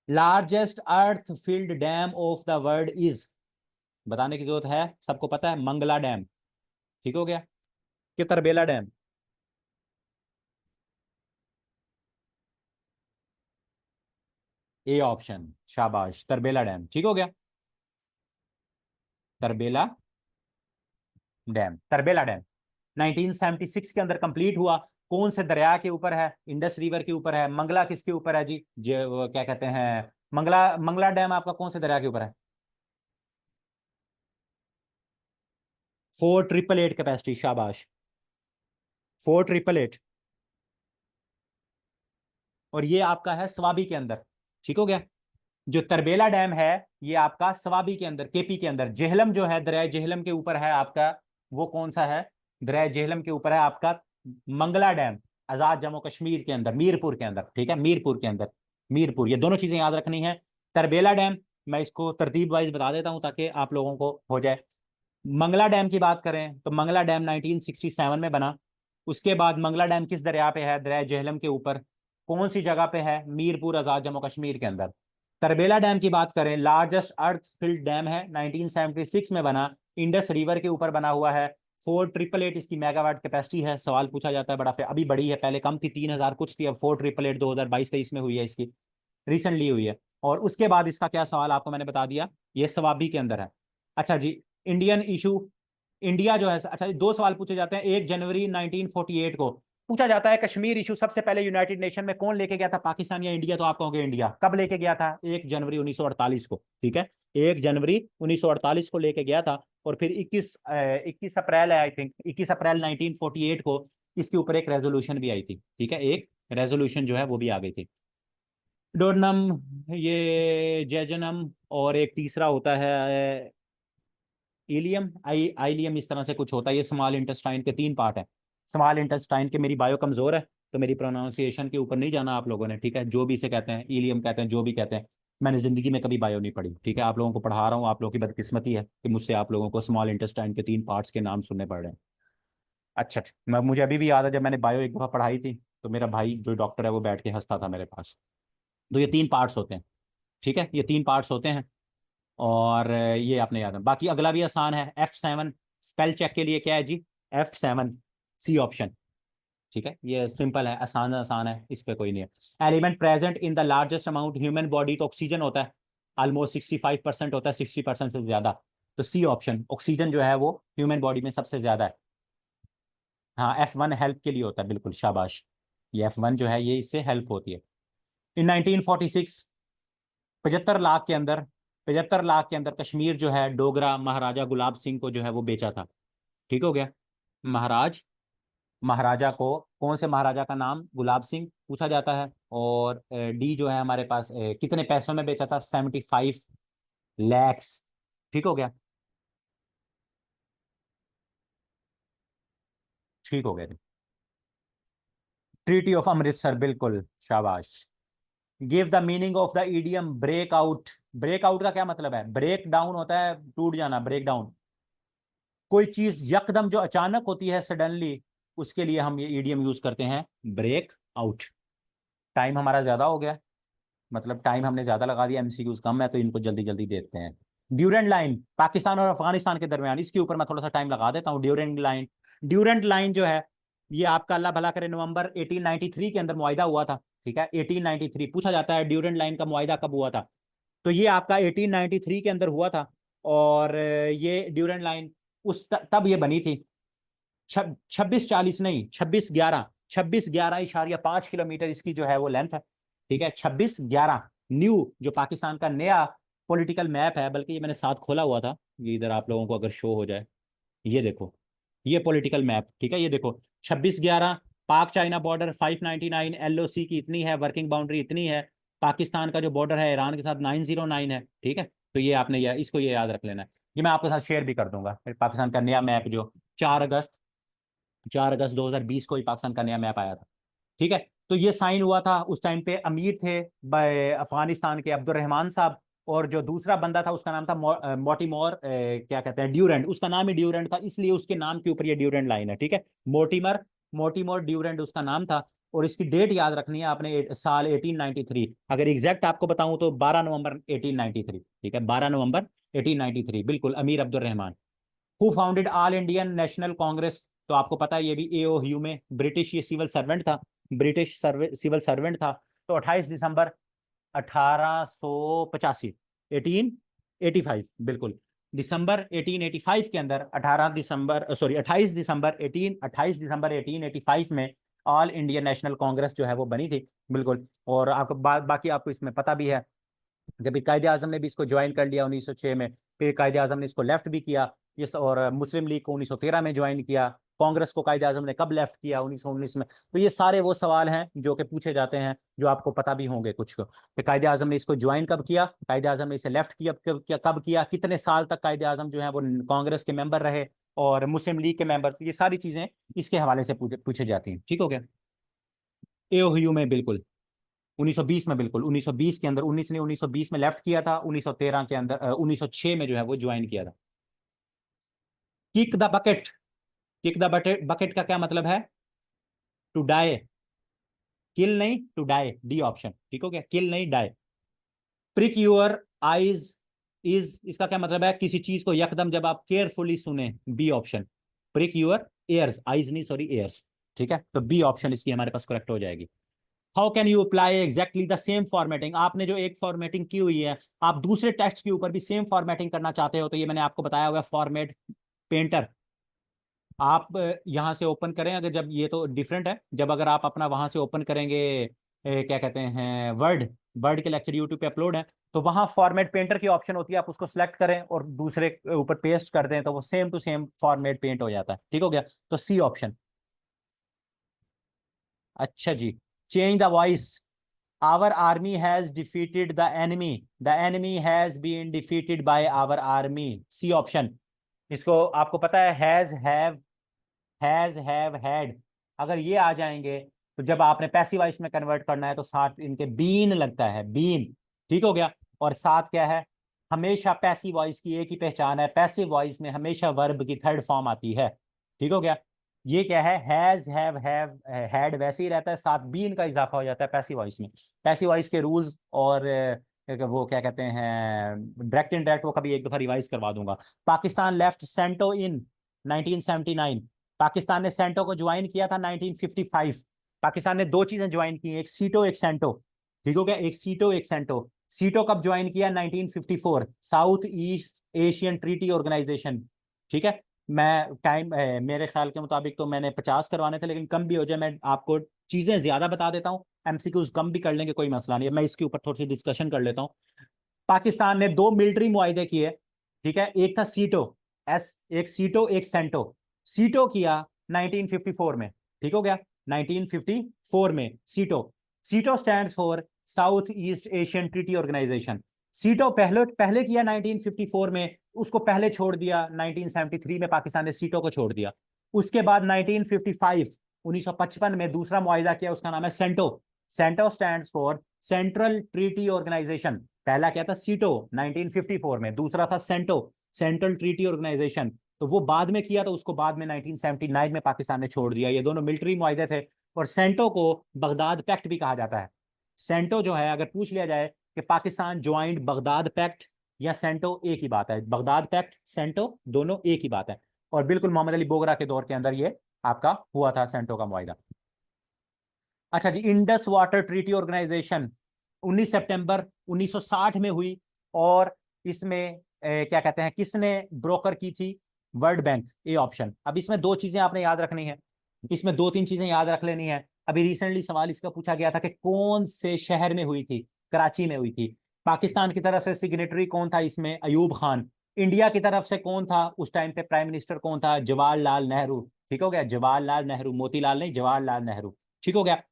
Largest earth field dam of the world is, बताने की जरूरत है, सबको पता है, मंगला डैम। ठीक हो गया, कि तरबेला डैम? ए ऑप्शन, शाबाश, तरबेला डैम। ठीक हो गया, तरबेला डैम, तरबेला डैम 1976 के अंदर कंप्लीट हुआ। कौन से दरिया के ऊपर है? इंडस रिवर के ऊपर है। मंगला किसके ऊपर है जी? जो वो क्या कहते हैं, मंगला, मंगला डैम आपका कौन से दरिया के ऊपर है? 4888 कैपेसिटी, शाबाश, 4888। और ये आपका है स्वाबी के अंदर। ठीक हो गया। जो तरबेला डैम है ये आपका स्वाबी के अंदर, केपी के अंदर। जेहलम जो है, दरिया जेहलम के ऊपर है आपका, वो कौन सा है? दरिया जेहलम के ऊपर है आपका मंगला डैम, आजाद जम्मू कश्मीर के अंदर, मीरपुर के अंदर। ठीक है, मीरपुर के अंदर, मीरपुर, ये दोनों चीजें याद रखनी है। तरबेला डैम, मैं इसको तरतीब वाइज बता देता हूं ताकि आप लोगों को हो जाए। मंगला डैम की बात करें तो मंगला डैम 1967 में बना। उसके बाद मंगला डैम किस दरिया पे है? दरिया जेहलम के ऊपर। कौन सी जगह पे है? मीरपुर, आजाद जम्मू कश्मीर के अंदर। तरबेला डैम की बात करें, लार्जेस्ट अर्थ फिल्ड डैम है, 1976 में बना, इंडस रिवर के ऊपर बना हुआ है। 4888 इसकी मेगावाट कैपेसिटी है। सवाल पूछा जाता है बड़ा, अभी बड़ी है, पहले कम थी, 3000 कुछ थी, अब 4888 2022-23 में हुई है, इसकी रिसेंटली हुई है। और उसके बाद इसका क्या सवाल आपको मैंने बता दिया, ये सवाबी के अंदर है। अच्छा जी, इंडियन इशू, इंडिया जो है, अच्छा 2 सवाल पूछे जाते हैं। 1 जनवरी 1948 को पूछा जाता है कश्मीर इशू सबसे पहले यूनाइटेड नेशन में कौन लेके गया था, पाकिस्तान या इंडिया? तो आप कहोगे इंडिया। कब लेके गया था? 1 जनवरी 1948 को, ठीक है, 1 जनवरी 1948 को लेके गया था। और फिर 21 अप्रैल है, आई थिंक 21 अप्रैल 1948 को इसके ऊपर एक रेजोल्यूशन भी आई थी, ठीक है, एक रेजोल्यूशन जो है वो भी आ गई थी। डोडनम, ये जेजनम, और एक तीसरा होता है इलियम, आइलियम, इस तरह से कुछ होता है। ये स्मॉल इंटेस्टाइन के 3 पार्ट है। स्मॉल इंटेस्टाइन के मेरी बायो कमजोर है, तो मेरी प्रोनाउंसिएशन के ऊपर नहीं जाना आप लोगों ने, ठीक है, जो भी इसे कहते हैं, इलियम कहते हैं, जो भी कहते हैं। मैंने जिंदगी में कभी बायो नहीं पढ़ी, ठीक है, आप लोगों को पढ़ा रहा हूँ। आप लोगों की बदकिस्मती है कि मुझसे आप लोगों को स्मॉल इंटेस्टाइन के 3 पार्ट्स के नाम सुनने पड़ रहे हैं। अच्छा अच्छा, मुझे अभी भी याद है जब मैंने बायो एक दफा पढ़ाई थी, तो मेरा भाई जो डॉक्टर है वो बैठ के हंसता था मेरे पास। तो ये 3 पार्ट्स होते हैं, ठीक है, ये 3 पार्ट्स होते हैं। और ये आपने याद है। बाकी अगला भी आसान है, F7 स्पेल चेक के लिए क्या है जी? F7, सी ऑप्शन, ठीक है, ये सिंपल है, आसान आसान है, इस पे कोई नहीं है। Element present in the largest amount human body, तो ऑक्सीजन होता है, ऑलमोस्ट 65% होता है, 60% से ज्यादा। तो सी ऑप्शन, ऑक्सीजन जो है वो ह्यूमन बॉडी में सबसे ज्यादा है। हाँ, F1 हेल्प के लिए होता है, बिल्कुल शाबाश। ये F1 जो है ये इससे हेल्प होती है। इन 1946, 75 लाख के अंदर, 75 लाख के अंदर कश्मीर जो है डोगरा महाराजा गुलाब सिंह को जो है वो बेचा था, ठीक हो गया। महाराज, महाराजा को, कौन से महाराजा का नाम? गुलाब सिंह पूछा जाता है। और डी जो है हमारे पास, कितने पैसों में बेचा था? 75 लैक्स, ठीक हो गया, ठीक हो गया। ट्रीटी ऑफ अमृतसर, बिल्कुल शाबाश। Give the meaning of the idiom break out. Break out का क्या मतलब है? ब्रेक डाउन होता है टूट जाना, ब्रेक डाउन। कोई चीज यकदम जो अचानक होती है सडनली, उसके लिए हम ये ईडीएम यूज करते हैं, ब्रेक आउट। टाइम हमारा ज्यादा हो गया, मतलब टाइम हमने ज्यादा लगा दिया, एमसीक्यूज कम है, तो इनको जल्दी जल्दी देते हैं। ड्यूरेंट लाइन, पाकिस्तान और अफगानिस्तान के दरमियान, इसके ऊपर मैं थोड़ा सा टाइम लगा देता हूँ। ड्यूरेंट लाइन, ड्यूरेंट लाइन जो है ये आपका, अल्लाह भला करे, नवंबर 1893 के अंदर मुआहिदा हुआ था, ठीक है, 1893 पूछा जाता है ड्यूरेंट लाइन का मुआहिदा कब हुआ था। तो ये आपका 1893 के अंदर हुआ था। और ये ड्यूरेंट लाइन तब ये बनी थी। 2640 नहीं, 2611 इसकी जो है वो लेंथ है, ठीक है, 2611। न्यू, जो पाकिस्तान का नया पॉलिटिकल मैप है, बल्कि ये मैंने साथ खोला हुआ था, ये इधर आप लोगों को अगर शो हो जाए, ये देखो, ये पॉलिटिकल मैप, ठीक है, ये देखो 2611। पाक चाइना बॉर्डर 599, एलओसी की इतनी है, वर्किंग बाउंड्री इतनी है। पाकिस्तान का जो बॉर्डर है ईरान के साथ 909 है, ठीक है। तो ये आपने इसको ये याद रख लेना है। ये मैं आपके साथ शेयर भी कर दूंगा, पाकिस्तान का नया मैप जो 4 अगस्त 2020 को ही पाकिस्तान का नया मैप आया था, ठीक है। तो ये साइन हुआ था, उस टाइम पे अमीर थे अफगानिस्तान के अब्दुल रहमान साहब। और जो दूसरा बंदा था उसका नाम था मोटिमोर, क्या कहते हैं, ड्यूरेंट, उसका नाम ही ड्यूरेंट था, इसलिए उसके नाम के ऊपर ये ड्यूरेंट लाइन है, ठीक है। मोटिमर, मोटिमोर ड्यूरेंट उसका नाम था। और इसकी डेट याद रखनी है आपने, साल 1893। अगर एग्जैक्ट आपको बताऊं तो 12 नवंबर 1893, ठीक है, 12 नवंबर 1893, बिल्कुल, अमीर Abdul Rahman. Who founded all Indian national Congress? तो आपको पता है ये भी एओह्यू में, ब्रिटिश ये सिविल सर्वेंट था, ब्रिटिश सिविल सर्वेंट था। तो 28 दिसंबर 1885, 1885, बिल्कुल, दिसंबर 1885 के अंदर, 18 दिसंबर, सॉरी 28 दिसंबर 1885 में ऑल इंडियन नेशनल कांग्रेस जो है वो बनी थी, बिल्कुल। और आपको बाकी आपको इसमें पता भी है, जब कायदे आजम ने भी इसको ज्वाइन कर लिया 1906 में, फिर कायदे आजम ने इसको लेफ्ट भी किया इस, और मुस्लिम लीग को 1913 में ज्वाइन किया। कांग्रेस को कायदे आजम ने कब लेफ्ट किया? 1919 में। तो ये सारे वो सवाल हैं जो कि पूछे जाते हैं, जो आपको पता भी होंगे कुछ को, कि कायदे आजम ने इसको ज्वाइन कब किया, कायदे आजम ने इसे लेफ्ट किया कब किया, कितने साल तक कायदे आजम जो है वो कांग्रेस के मेंबर रहे, और मुस्लिम लीग के मेंबर, ये सारी चीजें इसके हवाले से पूछे जाती हैं, ठीक हो गया। एओयू में, बिल्कुल, 1920 में, बिल्कुल 1920 के अंदर, 19 ने 1920 में लेफ्ट किया था, 1913 के अंदर, 1906 में जो है वो ज्वाइन किया था। Kick the bucket, kick the bucket, bucket का क्या मतलब है? टू डाई, किल नहीं, टू डाई, डी ऑप्शन, ठीक हो गया, किल नहीं, die. Prick your eyes is, इसका क्या मतलब है? किसी चीज को यकदम जब आप केयरफुली सुने, B option. Prick your ears, eyes नहीं, सॉरी, एयर्स, ठीक है, तो बी ऑप्शन इसकी हमारे पास करेक्ट हो जाएगी। How can you apply exactly the same formatting? आपने जो एक फॉर्मेटिंग की हुई है, आप दूसरे टेक्स्ट के ऊपर भी सेम फॉर्मेटिंग करना चाहते हो, तो ये मैंने आपको बताया हुआ फॉर्मेट पेंटर, आप यहाँ से ओपन करें, अगर जब ये तो डिफरेंट है, जब अगर आप अपना वहां से ओपन करेंगे क्या कहते हैं वर्ड, वर्ड के लेक्चर यूट्यूब पे अपलोड है, तो वहां फॉर्मेट पेंटर की ऑप्शन होती है, आप उसको सेलेक्ट करें और दूसरे के ऊपर पेस्ट कर दें तो वो same to same format paint हो जाता है। ठीक हो गया, तो सी ऑप्शन। अच्छा जी, change the voice. Our army has defeated the enemy, the enemy has been defeated by our army, C option. इसको आपको पता है हैज हैड, अगर ये आ जाएंगे तो जब आपने पैसिव वॉइस में कन्वर्ट करना है तो साथ इनके बीन लगता है, बीन। ठीक हो गया, और साथ क्या है, हमेशा पैसिव वॉइस की एक ही पहचान है, पैसिव वॉइस में हमेशा वर्ब की थर्ड फॉर्म आती है। ठीक हो गया, ये क्या है, हैव हैड वैसे ही रहता है, साथ बीन का इजाफा हो जाता है पैसिव वॉइस में। पैसिव वॉइस के रूल्स और वो क्या कहते हैं डायरेक्ट इनडायरेक्ट, वो कभी एक दफा रिवाइज करवा दूंगा। पाकिस्तान लेफ्ट सेंटो इन 1979, पाकिस्तान ने सेंटो को ज्वाइन किया था 1955। पाकिस्तान ने दो चीजें ज्वाइन की, एक सीटो एक सेंटो। ठीक हो गया, एक सीटो एक सेंटो। सीटो कब ज्वाइन किया, 1954, South East Asian Treaty Organisation. ठीक है, मैं टाइम मेरे ख्याल के मुताबिक तो मैंने 50 करवाने थे, लेकिन कम भी हो जाए, मैं आपको चीजें ज्यादा बता देता हूँ, एमसीक्यूज कम भी कर लेंगे, कोई मसला नहीं है, मैं इसके ऊपर थोड़ी सी डिस्कशन कर लेता हूँ। पाकिस्तान ने दो मिलिट्री मुआहिदे किए। ठीक है, एक था सीटो, एक सीटो एक सेंटो। सीटो किया 1954 में। ठीक हो गया, 1954 में SEATO. SEATO stands for South East Asian Treaty Organisation. SEATO पहले पहले किया 1954 में, उसको पहले छोड़ दिया 1973 में, पाकिस्तान ने सीटो को छोड़ दिया। उसके बाद 1955 1955 में दूसरा मुआहिदा किया, उसका नाम है CENTO. CENTO stands for Central Treaty Organisation. पहला क्या था, सीटो 1954 में, दूसरा था सेंटो, सेंट्रल ट्रीटी ऑर्गेनाइजेशन। तो वो बाद में किया, तो उसको बाद में 1979 में पाकिस्तान ने छोड़ दिया। ये दोनों मिलिट्री मुआहिदे थे। और सेंटो को बगदाद पैक्ट भी कहा जाता है। सेंटो जो है, अगर पूछ लिया जाए कि पाकिस्तान ज्वाइंट बगदाद पैक्ट या सेंटो, एक ही बात है, बगदाद पैक्ट सेंटो दोनों एक ही बात है। और बिल्कुल मोहम्मद अली बोगरा के दौर के अंदर ये आपका हुआ था सेंटो का मुआहिदा। अच्छा जी, इंडस वाटर ट्रीटी ऑर्गेनाइजेशन 19 सितंबर 1960 में हुई। और इसमें क्या कहते हैं, किसने ब्रोकर की थी, वर्ल्ड बैंक, ए ऑप्शन। अब इसमें दो चीजें आपने याद रखनी है, इसमें दो तीन चीजें याद रख लेनी है। अभी रिसेंटली सवाल इसका पूछा गया था कि कौन से शहर में हुई थी, कराची में हुई थी। पाकिस्तान की तरफ से सिग्नेटरी कौन था इसमें, अयूब खान। इंडिया की तरफ से कौन था उस टाइम पे, प्राइम मिनिस्टर कौन था, जवाहरलाल नेहरू। ठीक हो गया, जवाहरलाल नेहरू, मोतीलाल नहीं, जवाहरलाल नेहरू। ठीक हो गया,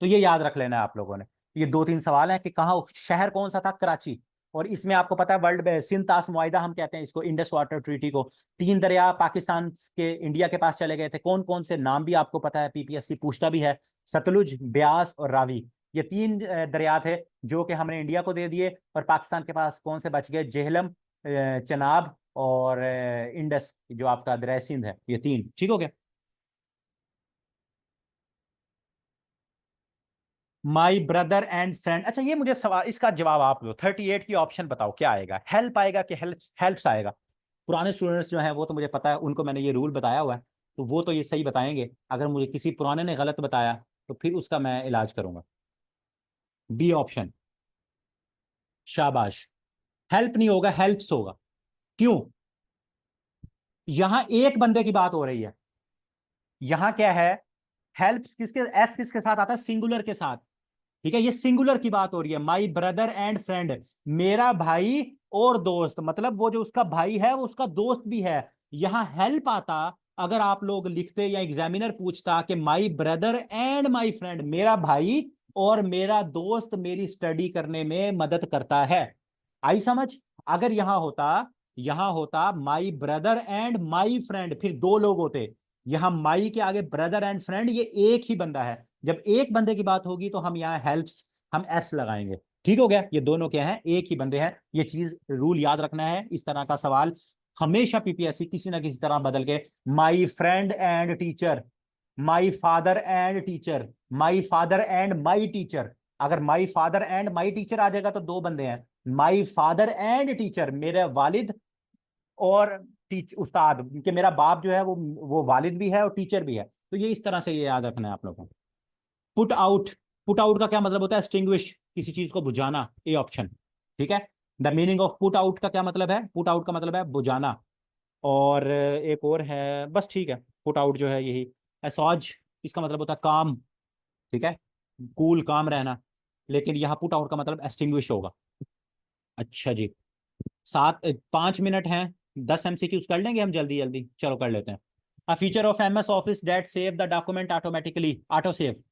तो ये याद रख लेना है आप लोगों ने। ये दो तीन सवाल हैं कि कहाँ, शहर कौन सा था, कराची। और इसमें आपको पता है वर्ल्ड में सिंध तास मुआहिदा हम कहते हैं इसको, इंडस वाटर ट्रीटी को। तीन दरिया पाकिस्तान के इंडिया के पास चले गए थे, कौन कौन से, नाम भी आपको पता है, पीपीएससी पूछता भी है, सतलुज, ब्यास और रावी। ये तीन दरिया थे जो कि हमने इंडिया को दे दिए। और पाकिस्तान के पास कौन से बच गए, जेहलम, चनाब और इंडस, जो आपका दरिया सिंध है, ये तीन। ठीक हो गया। माई ब्रदर एंड फ्रेंड, अच्छा ये मुझे सवाल, इसका जवाब आप लो, 38 की ऑप्शन बताओ क्या आएगा, हेल्प आएगा कि हेल्प्स आएगा। पुराने स्टूडेंट्स जो हैं वो तो मुझे पता है, उनको मैंने ये रूल बताया हुआ है, तो वो तो ये सही बताएंगे। अगर मुझे किसी पुराने ने गलत बताया तो फिर उसका मैं इलाज करूंगा। बी ऑप्शन, शाबाश। हेल्प नहीं होगा, हेल्प्स होगा। क्यों, यहां एक बंदे की बात हो रही है। यहां क्या है, हेल्प्स किसके, एस किसके साथ आता है, सिंगुलर के साथ। ठीक है, ये सिंगुलर की बात हो रही है, माई ब्रदर एंड फ्रेंड, मेरा भाई और दोस्त, मतलब वो जो उसका भाई है वो उसका दोस्त भी है। यहां हेल्प आता अगर आप लोग लिखते या एग्जामिनर पूछता कि my brother and my friend, मेरा भाई और मेरा दोस्त मेरी स्टडी करने में मदद करता है। आई समझ। अगर यहां होता my brother and my friend, फिर दो लोग होते। यहां माई के आगे ब्रदर एंड फ्रेंड, ये एक ही बंदा है। जब एक बंदे की बात होगी तो हम यहाँ हेल्प्स, हम एस लगाएंगे। ठीक हो गया, ये दोनों क्या हैं, एक ही बंदे हैं। ये चीज रूल याद रखना है, इस तरह का सवाल हमेशा पीपीएससी किसी ना किसी तरह बदल के, my friend and teacher, my father and teacher, my father and my teacher. अगर my father and my teacher आ जाएगा तो दो बंदे हैं, माई फादर एंड टीचर, मेरे वालिद और उस्ताद, कि मेरा बाप जो है वो वालिद भी है और टीचर भी है। तो ये इस तरह से ये याद रखना है आप लोगों को। पुट आउट, पुट आउट का क्या मतलब होता है, एक्सटिंग्विश, किसी चीज को बुझाना, ए ऑप्शन। ठीक है, the meaning of put out का क्या मतलब है, पुट आउट का मतलब है बुझाना। और एक और है, बस ठीक है, पुट आउट जो है यही। एसॉज, इसका मतलब होता है काम, ठीक है, कूल काम रहना, लेकिन यहाँ पुट आउट का मतलब एक्सटिंग्विश होगा। अच्छा जी, 5 मिनट हैं, 10 MCQs कर लेंगे हम जल्दी जल्दी, चलो कर लेते हैं। A feature of MS office that save the document automatically, auto save.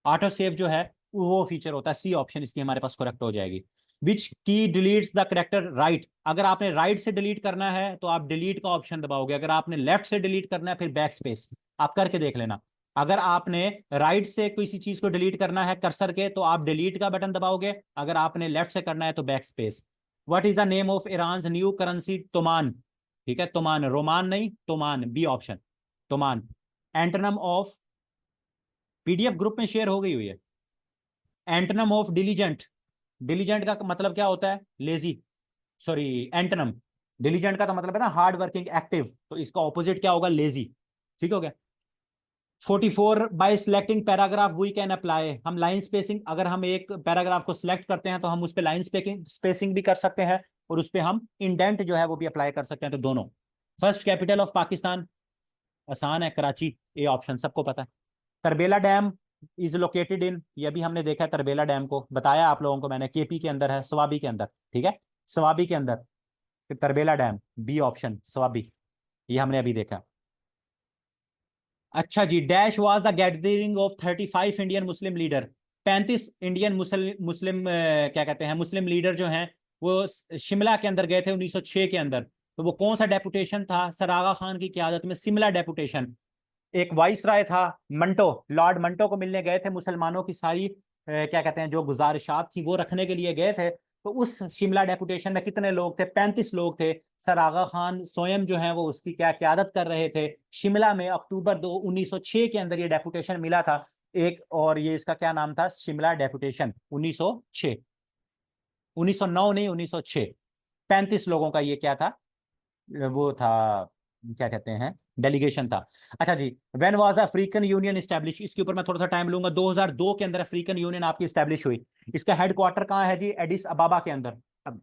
Auto save जो है वो फीचर होता है, सी ऑप्शन इसकी हमारे पास करेक्ट हो जाएगी। विच की डिलीट्स द करेक्टर राइट, अगर आपने राइट से डिलीट करना है तो आप डिलीट का ऑप्शन दबाओगे, अगर आपने लेफ्ट से डिलीट करना है फिर बैक स्पेस। आप करके देख लेना, अगर आपने राइट से किसी चीज को डिलीट करना है कर्सर के तो आप डिलीट का बटन दबाओगे, अगर आपने लेफ्ट से करना है तो backspace. What is the name of Iran new currency? तोमान, ठीक है, तोमान, रोमान नहीं, तोमान, बी ऑप्शन, तोमान। एंटोनम ऑफ, PDF ग्रुप में शेयर हो गई हुई है। एंटोनम ऑफ डिलीजेंट, डिलीजेंट का मतलब क्या होता है? Lazy, sorry, antonym. डिलीजेंट का तो मतलब है ना हार्ड वर्किंग एक्टिव, तो इसका ऑपोजिट क्या होगा? लेजी, ठीक हो गया। 44 by selecting paragraph we can apply, हम लाइन स्पेसिंग, अगर हम एक पैराग्राफ को सिलेक्ट करते हैं तो हम उस पर लाइन स्पेसिंग भी कर सकते हैं और उस पर हम इंडेंट जो है वो भी अप्लाई कर सकते हैं, तो दोनों। फर्स्ट कैपिटल ऑफ पाकिस्तान, आसान है, कराची, ए ऑप्शन सबको पता है। Tarbela dam is located in, ये भी हमने देखा है, तरबेला डैम को बताया आप लोगों को मैंने, KP के अंदर है, स्वाबी के अंदर, ठीक है, स्वाबी के अंदर। फिर Tarbela dam, B option, Swabi, ये हमने अभी देखा। अच्छा जी, dash was the gathering of 35 Indian Muslim leader, 35 Indian Muslim Muslim क्या कहते हैं, मुस्लिम लीडर जो हैं वो शिमला के अंदर गए थे 1906 के अंदर। तो वो कौन सा डेपुटेशन था? सर आगा खान की क्यादत में शिमला डेपुटेशन। एक वाइस राय था, मंटो, लॉर्ड मंटो को मिलने गए थे, मुसलमानों की सारी क्या कहते हैं जो गुजारिशात थी वो रखने के लिए गए थे। तो उस शिमला डेपुटेशन में कितने लोग थे? 35 लोग थे। सर आगा खान स्वयं जो है वो उसकी क्या क्यादत कर रहे थे शिमला में, अक्टूबर 1906 के अंदर ये डेपुटेशन मिला था एक, और ये इसका क्या नाम था? शिमला डेपुटेशन 1906, 1909 नहीं, 1906। 35 लोगों का ये क्या था? वो था, क्या कहते हैं, डेलीगेशन था। अच्छा जी, when was African Union establish, इसके ऊपर मैं थोड़ा सा टाइम लूंगा। 2002 के अंदर अफ्रीकन यूनियन आपकी स्टैब्लिश हुई। इसका हेडक्वार्टर कहाँ है जी? एडिस अबाबा के अंदर। अब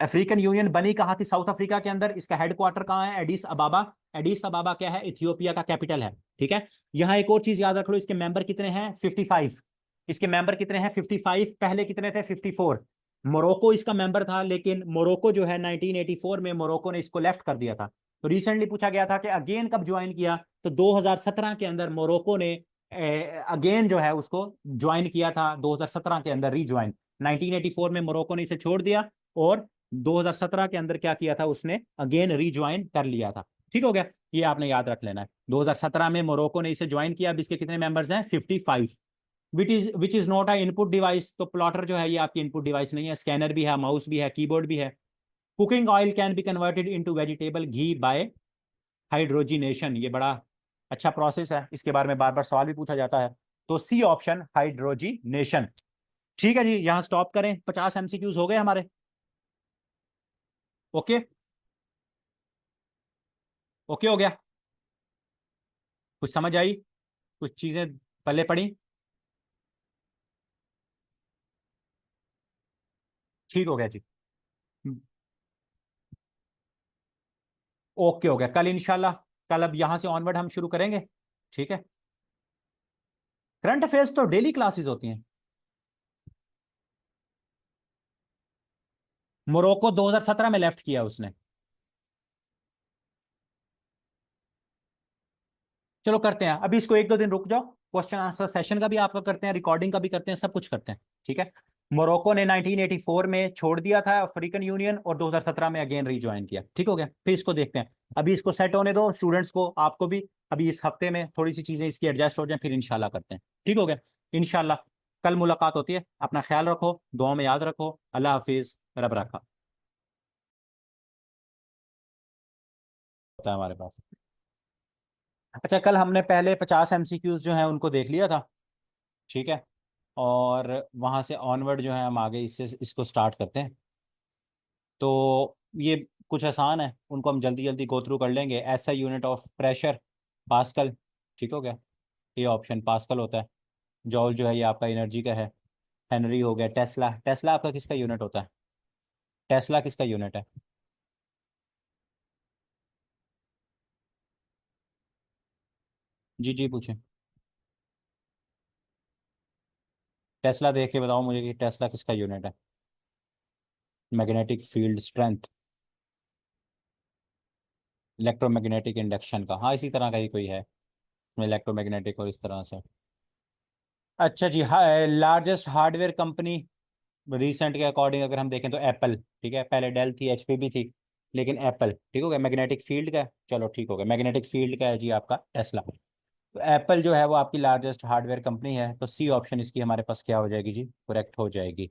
अफ्रीकन यूनियन बनी कहाँ थी? साउथ अफ्रीका के अंदर। इसका हेडक्वार्टर कहाँ है? एडिस अबाबा। एडिस अबाबा क्या है? इथियोपिया का कैपिटल है, ठीक है। यहाँ एक और चीज याद रख लो, इसके मेंबर कितने हैं? 55। इसके मेंबर कितने हैं? 55। पहले कितने थे? 54। मोरक्को इसका मेंबर था, लेकिन मोरक्को जो है 1984 में मोरक्को ने इसको लेफ्ट कर दिया था। तो रिसेंटली पूछा गया था कि अगेन कब ज्वाइन किया, तो 2017 के अंदर मोरक्को ने अगेन जो है उसको ज्वाइन किया था, 2017 के अंदर रीज्वाइन। 1984 में मोरक्को ने इसे छोड़ दिया और 2017 के अंदर क्या किया था उसने? अगेन रीज्वाइन कर लिया था, ठीक हो गया। ये आपने याद रख लेना है, 2017 में मोरक्को ने इसे ज्वाइन किया। अब इसके कितने मेंबर्स हैं? 55। Which is not a input device, तो प्लॉटर जो है ये आपकी इनपुट डिवाइस नहीं है। स्कैनर भी है, माउस भी है, कीबोर्ड भी है। Cooking oil can be converted into vegetable ghee by hydrogenation, ये बड़ा अच्छा प्रोसेस है, इसके बारे में बार बार सवाल भी पूछा जाता है। तो सी ऑप्शन, हाइड्रोजिनेशन। ठीक है जी, यहां स्टॉप करें, 50 MCQs हो गए हमारे। ओके, ओके हो गया। कुछ समझ आई? कुछ चीजें पल्ले पड़ी? ठीक हो गया जी। ओके हो गया, कल इंशाल्लाह, कल अब यहां से ऑनवर्ड हम शुरू करेंगे, ठीक है। करंट अफेयर्स तो डेली क्लासेस होती हैं। मोरक्को 2017 में लेफ्ट किया उसने। चलो करते हैं, अभी इसको 1-2 दिन रुक जाओ, क्वेश्चन आंसर सेशन का भी आपका करते हैं, रिकॉर्डिंग का भी करते हैं, सब कुछ करते हैं, ठीक है। मोरक्को ने 1984 में छोड़ दिया था अफ्रीकन यूनियन और 2017 में अगेन रीज्वाइन किया, ठीक हो गया। फिर इसको देखते हैं, अभी इसको सेट होने दो, स्टूडेंट्स को, आपको भी। अभी इस हफ्ते में थोड़ी सी चीजें इसकी एडजस्ट हो जाए, फिर इंशाल्लाह करते हैं, ठीक हो गया। इंशाल्लाह कल मुलाकात होती है, अपना ख्याल रखो, दुआ में याद रखो, अल्लाह हाफिज, रब रखा होता है हमारे पास। अच्छा, कल हमने पहले 50 MCQs जो हैं उनको देख लिया था, ठीक है। और वहां से ऑनवर्ड जो है हम आगे इससे इसको स्टार्ट करते हैं। तो ये कुछ आसान है, उनको हम जल्दी जल्दी गो थ्रू कर लेंगे। ऐसा यूनिट ऑफ प्रेशर, पास्कल, ठीक हो गया, ये ऑप्शन पास्कल होता है। जॉल जो है ये आपका एनर्जी का है। हेनरी हो गया। टेस्ला, टेस्ला आपका किसका यूनिट होता है? टेस्ला किसका यूनिट है? जी जी पूछे। टेस्ला देख के बताओ मुझे कि टेस्ला किसका यूनिट है। Magnetic field strength, electromagnetic induction का, हाँ इसी तरह का ही कोई है। इलेक्ट्रोमैग्नेटिक और इस तरह से। अच्छा जी, हाँ, लार्जेस्ट हार्डवेयर कंपनी रिसेंट के अकॉर्डिंग अगर हम देखें तो एप्पल, ठीक है। पहले डेल थी, एचपी भी थी, लेकिन एप्पल ठीक हो गया। मैग्नेटिक फील्ड का है, चलो ठीक हो गया, मैग्नेटिक फील्ड का है जी आपका टेस्ला। तो एप्पल जो है वो आपकी लार्जेस्ट हार्डवेयर कंपनी है, तो सी ऑप्शन इसकी हमारे पास क्या हो जाएगी जी, करेक्ट हो जाएगी।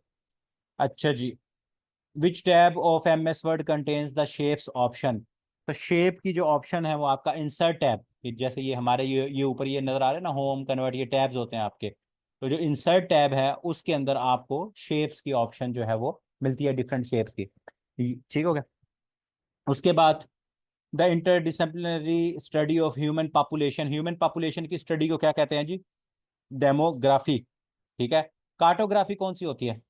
अच्छा जी, which tab of M S Word contains the shapes option. तो शेप की जो ऑप्शन है वो आपका इंसर्ट टैब, जैसे ये हमारे ये ऊपर ये नजर आ रहा है ना, होम कन्वर्ट, ये टैब्स होते हैं आपके। तो जो इंसर्ट टैब है उसके अंदर आपको शेप्स की ऑप्शन जो है वो मिलती है, डिफरेंट शेप्स की। ठीक हो गया। उसके बाद the interdisciplinary study of human population, human population की स्टडी को क्या कहते हैं जी, डेमोग्राफी। ठीक है। कार्टोग्राफी कौन सी होती है,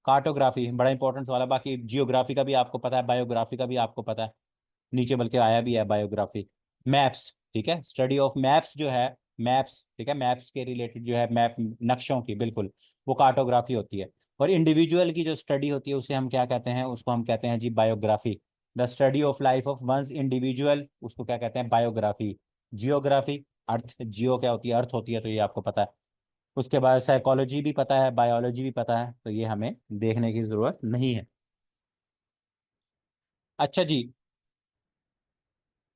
कार्टोग्राफी बड़ा इंपॉर्टेंट वाला। बाकी जियोग्राफी का भी आपको पता है, बायोग्राफी का भी आपको पता है, नीचे बल्कि आया भी है बायोग्राफी। मैप्स, ठीक है, स्टडी ऑफ मैप्स जो है, मैप्स ठीक है, मैप्स के रिलेटेड जो है, मैप नक्शों की, बिल्कुल वो कार्टोग्राफी होती है। और इंडिविजुअल की जो स्टडी होती है उसे हम क्या कहते हैं, उसको हम कहते हैं जी biography. The study of life of one's individual, उसको क्या कहते हैं, बायोग्राफी। जियोग्राफी, अर्थ, जियो क्या होती है, अर्थ होती है, तो ये आपको पता है। उसके बाद साइकोलॉजी भी पता है, बायोलॉजी भी पता है, तो ये हमें देखने की जरूरत नहीं है। अच्छा जी,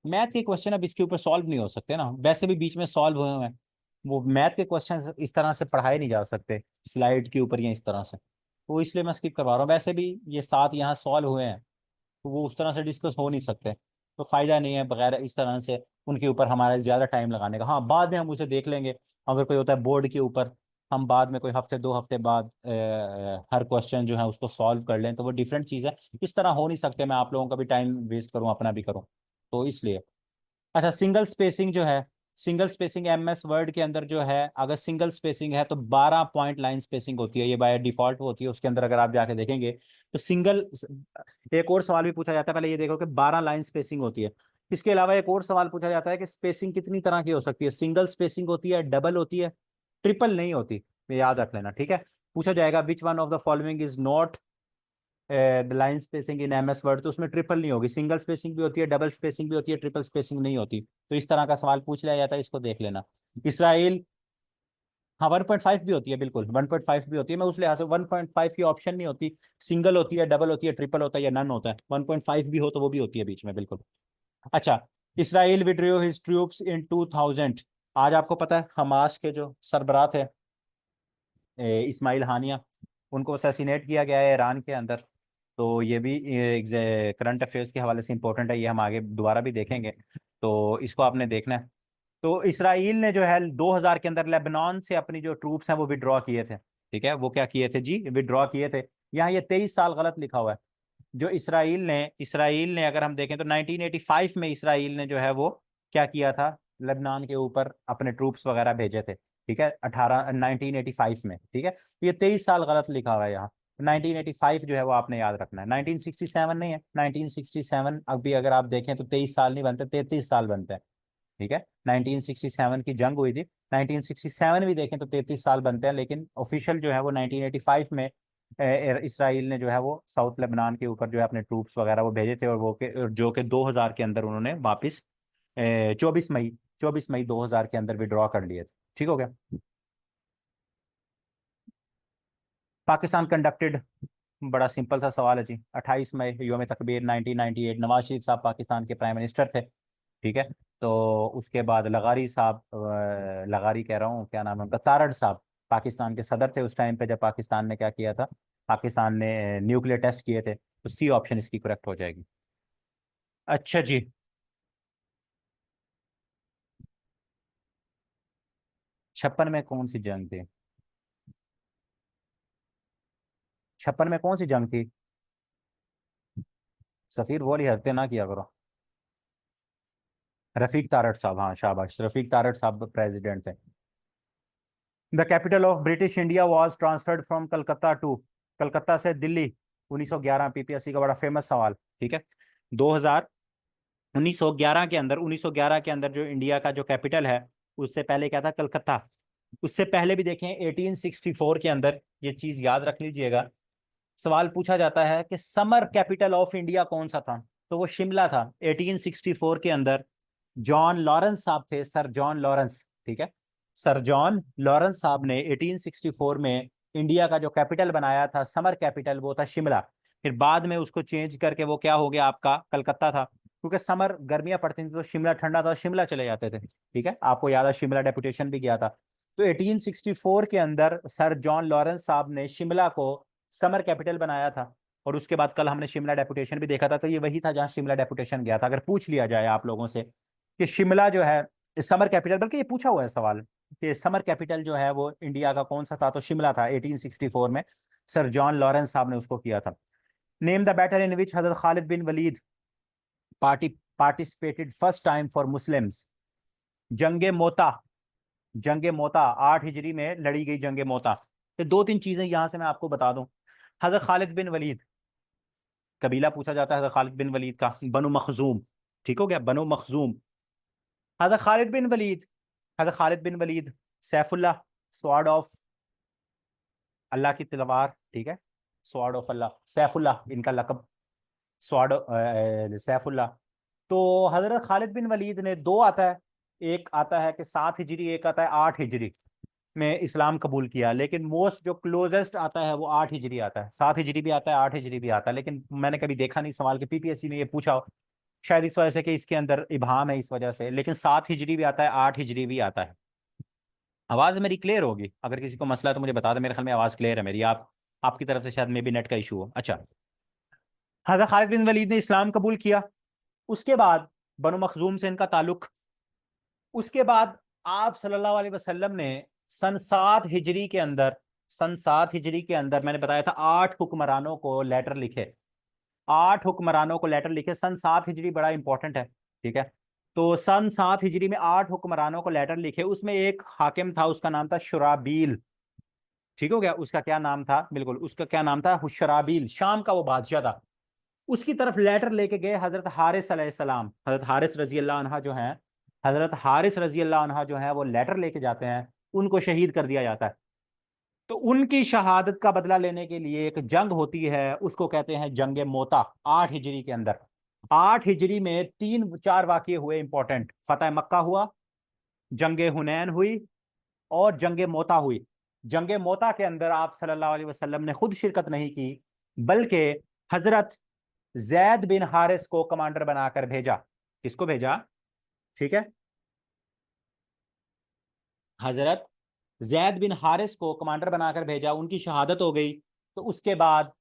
मैथ के क्वेश्चन अब इसके ऊपर सॉल्व नहीं हो सकते ना, वैसे भी बीच में सॉल्व हुए हुए हैं। वो मैथ के क्वेश्चन इस तरह से पढ़ाए नहीं जा सकते स्लाइड के ऊपर या इस तरह से, तो इसलिए मैं स्किप करवा रहा हूँ। वैसे भी ये सात यहाँ सॉल्व हुए हैं, तो वो उस तरह से डिस्कस हो नहीं सकते, तो फायदा नहीं है बगैर इस तरह से उनके ऊपर हमारा ज्यादा टाइम लगाने का। हाँ, बाद में हम उसे देख लेंगे, अगर कोई होता है बोर्ड के ऊपर, हम बाद में कोई हफ्ते दो हफ्ते बाद हर क्वेश्चन जो है उसको सॉल्व कर लें, तो वो डिफरेंट चीज़ है। इस तरह हो नहीं सकते, मैं आप लोगों का भी टाइम वेस्ट करूँ, अपना भी करूँ, तो इसलिए। अच्छा, सिंगल स्पेसिंग जो है, सिंगल स्पेसिंग एमएस वर्ड के अंदर जो है, अगर सिंगल स्पेसिंग है तो 12 पॉइंट लाइन स्पेसिंग होती है, ये बाय डिफॉल्ट होती है उसके अंदर, अगर आप जाके देखेंगे तो सिंगल। एक और सवाल भी पूछा जाता है, पहले ये देखो कि 12 लाइन स्पेसिंग होती है। इसके अलावा एक और सवाल पूछा जाता है कि स्पेसिंग कितनी तरह की हो सकती है, सिंगल स्पेसिंग होती है, डबल होती है, ट्रिपल नहीं होती। ये याद रख लेना, ठीक है। पूछा जाएगा which one of the following is not the line spacing in MS word, तो उसमें ट्रिपल नहीं होगी, सिंगल स्पेसिंग भी होती है, डबल स्पेसिंग भी होती है, ट्रिपल स्पेसिंग नहीं होती। तो इस तरह का सवाल पूछ लिया जाता है, इसको देख लेना। इसराइल, हाँ 1.5 भी होती है, बिल्कुल 1.5 भी होती है, मैं उस लिहाज से 1.5 की ऑप्शन नहीं होती, सिंगल होती है, डबल होती है, ट्रिपल होता है या नन होता है, 1.5 भी हो तो वो भी होती है बीच में, बिल्कुल। अच्छा, Israel withdraw his troops in 2000। आज आपको पता है हमास के जो सरबराह थे, इस्माइल हानिया, उनको असैसिनेट किया गया है ईरान के अंदर। तो ये भी करंट अफेयर्स के हवाले से इंपॉर्टेंट है, ये हम आगे दोबारा भी देखेंगे, तो इसको आपने देखना है। तो इसराइल ने जो है 2000 के अंदर लेबनान से अपनी जो ट्रूप्स हैं वो विड्रॉ किए थे, ठीक है, वो क्या किए थे जी, विड्रॉ किए थे। यहाँ ये 23 साल गलत लिखा हुआ है। जो इसराइल ने अगर हम देखें तो 1985 में इसराइल ने जो है वो क्या किया था, लेबनान के ऊपर अपने ट्रूप्स वगैरह भेजे थे, ठीक है, 1985 में, ठीक है। ये 23 साल गलत लिखा हुआ है यहाँ, 1985 जो है वो आपने याद रखना है, 1967 नहीं है। 1967 अभी अगर आप देखें तो 23 साल नहीं बनते, 33 साल बनते हैं, ठीक है। 1967 की जंग हुई थी, 1967 भी देखें तो 33 साल बनते हैं, लेकिन ऑफिशियल जो है वो 1985 में इसराइल ने जो है वो साउथ लेबनान के ऊपर जो है अपने ट्रूप्स वगैरह वो भेजे थे, और वो के जो कि 2000 के अंदर उन्होंने वापस 24 मई 2000 के अंदर विड्रॉ कर लिए थे, ठीक हो गया। पाकिस्तान कंडक्टेड, बड़ा सिंपल सा सवाल है जी, 28 मई योम तकबीर 1998, नवाज शरीफ साहब पाकिस्तान के प्राइम मिनिस्टर थे, ठीक है। तो उसके बाद लगारी साहब, लगारी कह रहा हूँ, क्या नाम है उनका, तारड़ साहब पाकिस्तान के सदर थे उस टाइम पे, जब पाकिस्तान ने क्या किया था, पाकिस्तान ने न्यूक्लियर टेस्ट किए थे, तो सी ऑप्शन इसकी करेक्ट हो जाएगी। अच्छा जी, 56 में कौन सी जंग थी, 56 में कौन सी जंग थी, सफीर वो वाली हरकतें ना किया करो। रफीक तारड़ साहब, हाँ शाबाश, रफीक तारड़ साहब प्रेसिडेंट थे। The capital of British India was transferred from Calcutta to, Calcutta से दिल्ली, 1911, पीपीएससी का बड़ा फेमस सवाल, ठीक है। 2000 1911 के अंदर, 1911 के अंदर जो इंडिया का जो कैपिटल है उससे पहले क्या था, कलकत्ता। उससे पहले भी देखें 1864 के अंदर, ये चीज याद रख लीजिएगा, सवाल पूछा जाता है कि समर कैपिटल ऑफ इंडिया कौन सा था, तो वो शिमला था। 1864 के अंदर जॉन लॉरेंस साहब थे, सर जॉन लॉरेंस, ठीक है, सर जॉन लॉरेंस साहब ने 1864 में इंडिया का जो कैपिटल बनाया था, समर कैपिटल, वो था शिमला। फिर बाद में उसको चेंज करके वो क्या हो गया आपका, कलकत्ता था, क्योंकि समर गर्मियां पड़ती थी तो शिमला ठंडा था, शिमला चले जाते थे। ठीक है, आपको याद है शिमला डेपुटेशन भी गया था। तो 1864 के अंदर सर जॉन लॉरेंस साहब ने शिमला को समर कैपिटल बनाया था। और उसके बाद कल हमने शिमला डेपुटेशन भी देखा था, तो ये वही था जहां शिमला डेपुटेशन गया था। अगर पूछ लिया जाए आप लोगों से कि शिमला जो है समर कैपिटल, बल्कि ये पूछा हुआ है सवाल कि समर कैपिटल जो है वो इंडिया का कौन सा था, तो शिमला था 1864 में, सर जॉन लॉरेंस साहब ने उसको किया था। Name the battle in which Hazrat Khalid bin Walid party participated first time for Muslims. जंगे मोता, जंगे मोता 8 हिजरी में लड़ी गई जंगे मोता। तो दो तीन चीजें यहां से मैं आपको बता दूं। हजरत खालिद बिन वलीद, कबीला पूछा जाता है हजरत खालिद बिन वलीद का, बनु मखजूम। ठीक हो गया, बनु Makhzum. Hazrat Khalid bin Waleed, Hazrat Khalid bin Waleed Saifullah, sword of अल्लाह की तलवार, ठीक है, स्वॉर्ड ऑफ अल्लाह, सैफुल्लाह इनका लकब, स्वॉर्ड सैफुल्लाह। तो हजरत खालिद बिन वलीद ने दो आता है, एक आता है कि 7 हिजरी, एक आता है 8 हिजरी में इस्लाम कबूल किया, लेकिन मोस्ट जो क्लोजेस्ट आता है वो 8 हिजरी आता है। 7 हिजरी भी आता है, 8 हिजरी भी आता है, लेकिन मैंने कभी देखा नहीं सवाल के पीपीएससी ने ये पूछा हो, शायद इस वजह से कि इसके अंदर इबाहम है इस वजह से। लेकिन 7 हिजरी भी आता है, 8 हिजरी भी आता है। आवाज मेरी क्लियर होगी? अगर किसी को मसला है तो मुझे बता दे, मेरे ख्याल में आवाज क्लियर है मेरी। आप आपकी तरफ से शायद मे भी नेट का इशू हो। अच्छा, हजरत खालिद बिन वलीद ने इस्लाम कबूल किया, उसके बाद बनु मखजूम से इनका ताल्लुक। उसके बाद आप सल्लल्लाहु अलैहि वसल्लम ने सन 7 हिजरी के अंदर, सन 7 हिजरी के अंदर मैंने बताया था 8 हुक्मरानों को लेटर लिखे, 8 हुक्मरानों को लेटर लिखे। सन 7 हिजरी बड़ा इंपॉर्टेंट है, ठीक है। तो सन 7 हिजरी में 8 हुक्मरानों को लेटर लिखे, उसमें एक हाकिम था, उसका नाम था शुराबील। ठीक हो गया, उसका क्या नाम था, बिल्कुल उसका क्या नाम था, हुशराबील, शाम का वो बादशाह था। उसकी तरफ लेटर लेके गए हजरत हारिस अलैहिस्सलाम, हजरत हारिस रजी अल्लाह अन्हा जो है, हजरत हारिस रजी अल्लाह अन्हा जो है वो लेटर लेके जाते हैं, उनको शहीद कर दिया जाता है। तो उनकी शहादत का बदला लेने के लिए एक जंग होती है, उसको कहते हैं जंग मोता, 8 हिजरी के अंदर। 8 हिजरी में 3 4 वाकये हुए इंपॉर्टेंट, फतेह मक्का हुआ, जंग हुनैन हुई, और जंग मोता हुई। जंग मोता के अंदर आप सल्लल्लाहु अलैहि वसल्लम ने खुद शिरकत नहीं की, बल्कि हजरत जैद बिन हारिस को कमांडर बनाकर भेजा। किसको भेजा? ठीक है, हजरत जैद बिन हारिस को कमांडर बनाकर भेजा, उनकी शहादत हो गई। तो उसके बाद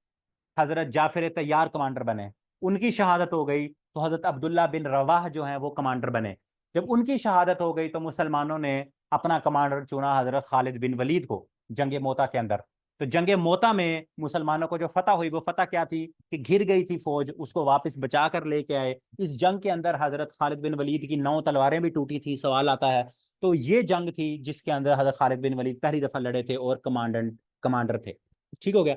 हजरत जाफर तैयार कमांडर बने, उनकी शहादत हो गई, तो हजरत अब्दुल्ला बिन रवाह जो हैं वो कमांडर बने। जब उनकी शहादत हो गई तो मुसलमानों ने अपना कमांडर चुना हजरत खालिद बिन वलीद को जंग मोता के अंदर। तो जंग मोता में मुसलमानों को जो फतह हुई, वो फतह क्या थी कि घिर गई थी फौज, उसको वापस बचा कर लेके आए। इस जंग के अंदर हजरत खालिद बिन वलीद की 9 तलवारें भी टूटी थी, सवाल आता है। तो ये जंग थी जिसके अंदर हजरत खालिद बिन वलीद पहली दफा लड़े थे और कमांडर थे। ठीक हो गया।